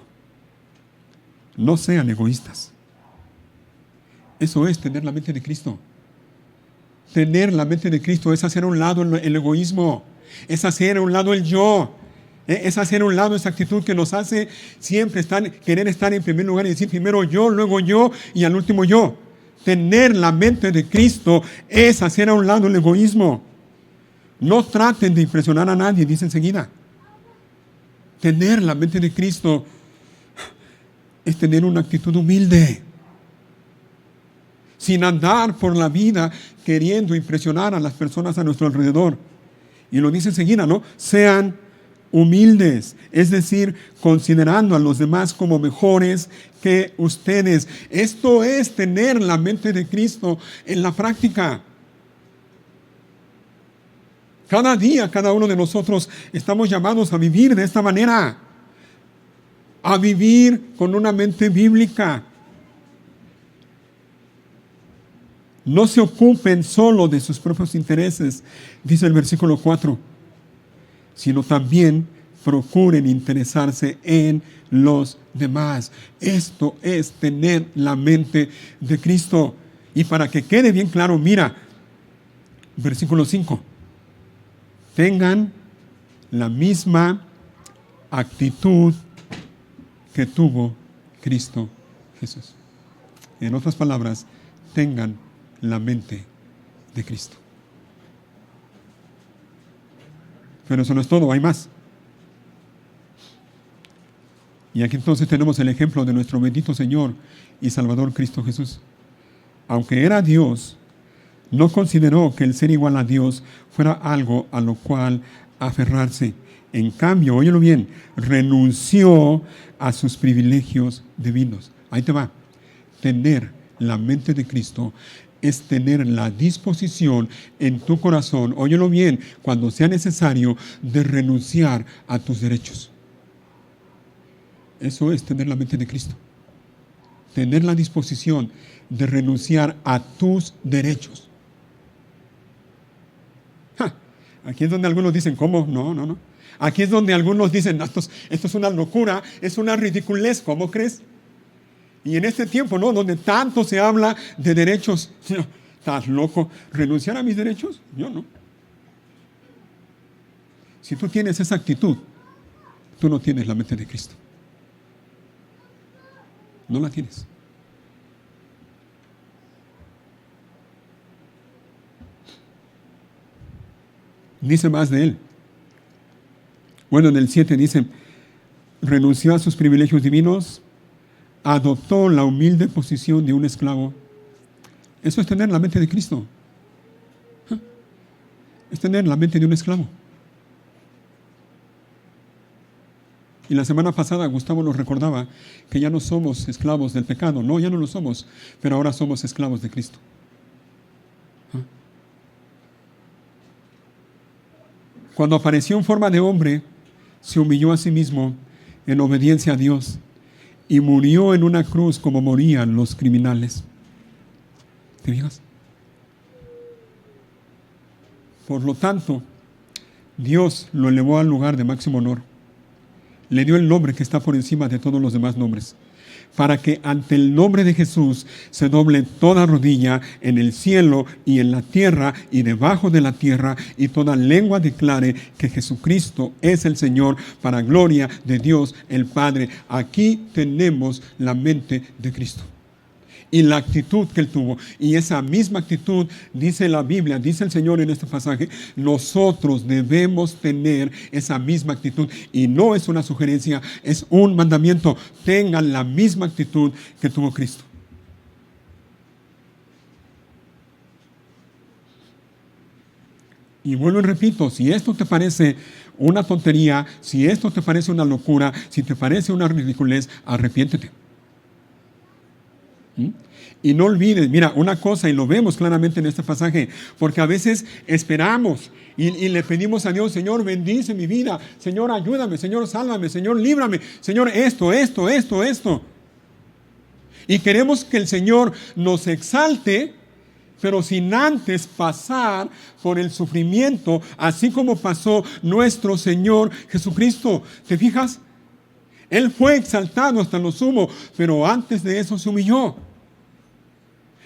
No sean egoístas. Eso es tener la mente de Cristo. Tener la mente de Cristo es hacer a un lado el egoísmo, es hacer a un lado el yo, es hacer a un lado esa actitud que nos hace siempre querer estar en primer lugar y decir primero yo, luego yo y al último yo. Tener la mente de Cristo es hacer a un lado el egoísmo. No traten de impresionar a nadie, dice enseguida. Tener la mente de Cristo es tener una actitud humilde. Sin andar por la vida queriendo impresionar a las personas a nuestro alrededor. Y lo dice enseguida, ¿no? Sean humildes, es decir, considerando a los demás como mejores que ustedes. Esto es tener la mente de Cristo en la práctica. Cada día, cada uno de nosotros estamos llamados a vivir de esta manera, a vivir con una mente bíblica. No se ocupen solo de sus propios intereses, dice el versículo 4, sino también procuren interesarse en los demás. Esto es tener la mente de Cristo. Y para que quede bien claro, mira, versículo 5, tengan la misma actitud que tuvo Cristo Jesús. En otras palabras, tengan la mente de Cristo. Pero eso no es todo, hay más. Y aquí entonces tenemos el ejemplo de nuestro bendito Señor y Salvador Cristo Jesús. Aunque era Dios, no consideró que el ser igual a Dios fuera algo a lo cual aferrarse. En cambio, óyelo bien, renunció a sus privilegios divinos. Ahí te va. Tener la mente de Cristo es tener la disposición en tu corazón, óyelo bien, cuando sea necesario, de renunciar a tus derechos. Eso es tener la mente de Cristo. Tener la disposición de renunciar a tus derechos. Aquí es donde algunos dicen, ¿cómo? No. Aquí es donde algunos dicen, esto es una locura, es una ridiculez, ¿cómo crees? Y en este tiempo, ¿no? Donde tanto se habla de derechos. No, ¿estás loco? ¿Renunciar a mis derechos? Yo no. Si tú tienes esa actitud, tú no tienes la mente de Cristo. No la tienes. Dice más de él. Bueno, en el 7 dice, renunció a sus privilegios divinos, adoptó la humilde posición de un esclavo. Eso es tener la mente de Cristo. Es tener la mente de un esclavo. Y la semana pasada Gustavo nos recordaba que ya no somos esclavos del pecado. No, ya no lo somos, pero ahora somos esclavos de Cristo. Cuando apareció en forma de hombre, se humilló a sí mismo en obediencia a Dios y murió en una cruz como morían los criminales. ¿Te fijas? Por lo tanto, Dios lo elevó al lugar de máximo honor. Le dio el nombre que está por encima de todos los demás nombres, para que ante el nombre de Jesús se doble toda rodilla en el cielo y en la tierra y debajo de la tierra, y toda lengua declare que Jesucristo es el Señor, para gloria de Dios el Padre. Aquí tenemos la mente de Cristo y la actitud que Él tuvo. Y esa misma actitud, dice la Biblia, dice el Señor en este pasaje, nosotros debemos tener esa misma actitud. Y no es una sugerencia, es un mandamiento. Tengan la misma actitud que tuvo Cristo. Y vuelvo y repito, si esto te parece una tontería, si esto te parece una locura, si te parece una ridiculez, arrepiéntete. Y no olvides, mira, una cosa, y lo vemos claramente en este pasaje, porque a veces esperamos y le pedimos a Dios, Señor, bendice mi vida, Señor, ayúdame, Señor, sálvame, Señor, líbrame, Señor, esto. Y queremos que el Señor nos exalte, pero sin antes pasar por el sufrimiento, así como pasó nuestro Señor Jesucristo. ¿Te fijas? Él fue exaltado hasta lo sumo, pero antes de eso se humilló.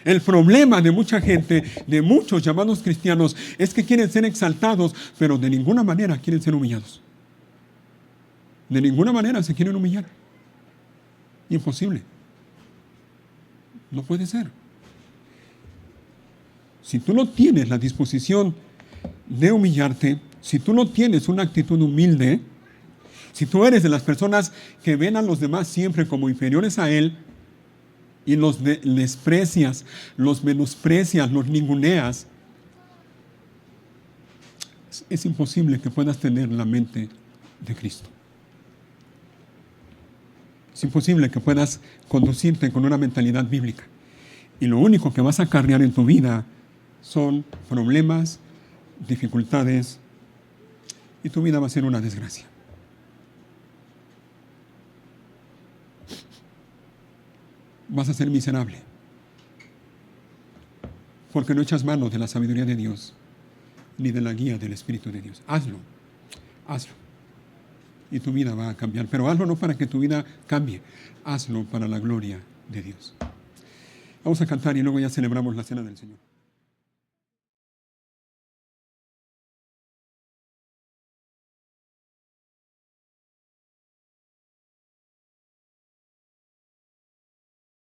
El problema de mucha gente, de muchos llamados cristianos, es que quieren ser exaltados, pero de ninguna manera quieren ser humillados. De ninguna manera se quieren humillar. Imposible. No puede ser. Si tú no tienes la disposición de humillarte, si tú no tienes una actitud humilde, si tú eres de las personas que ven a los demás siempre como inferiores a él y los desprecias, los menosprecias, los ninguneas, es imposible que puedas tener la mente de Cristo. Es imposible que puedas conducirte con una mentalidad bíblica. Y lo único que vas a acarrear en tu vida son problemas, dificultades, y tu vida va a ser una desgracia. Vas a ser miserable, porque no echas mano de la sabiduría de Dios, ni de la guía del Espíritu de Dios. Hazlo, y tu vida va a cambiar. Pero hazlo no para que tu vida cambie, hazlo para la gloria de Dios. Vamos a cantar y luego ya celebramos la cena del Señor.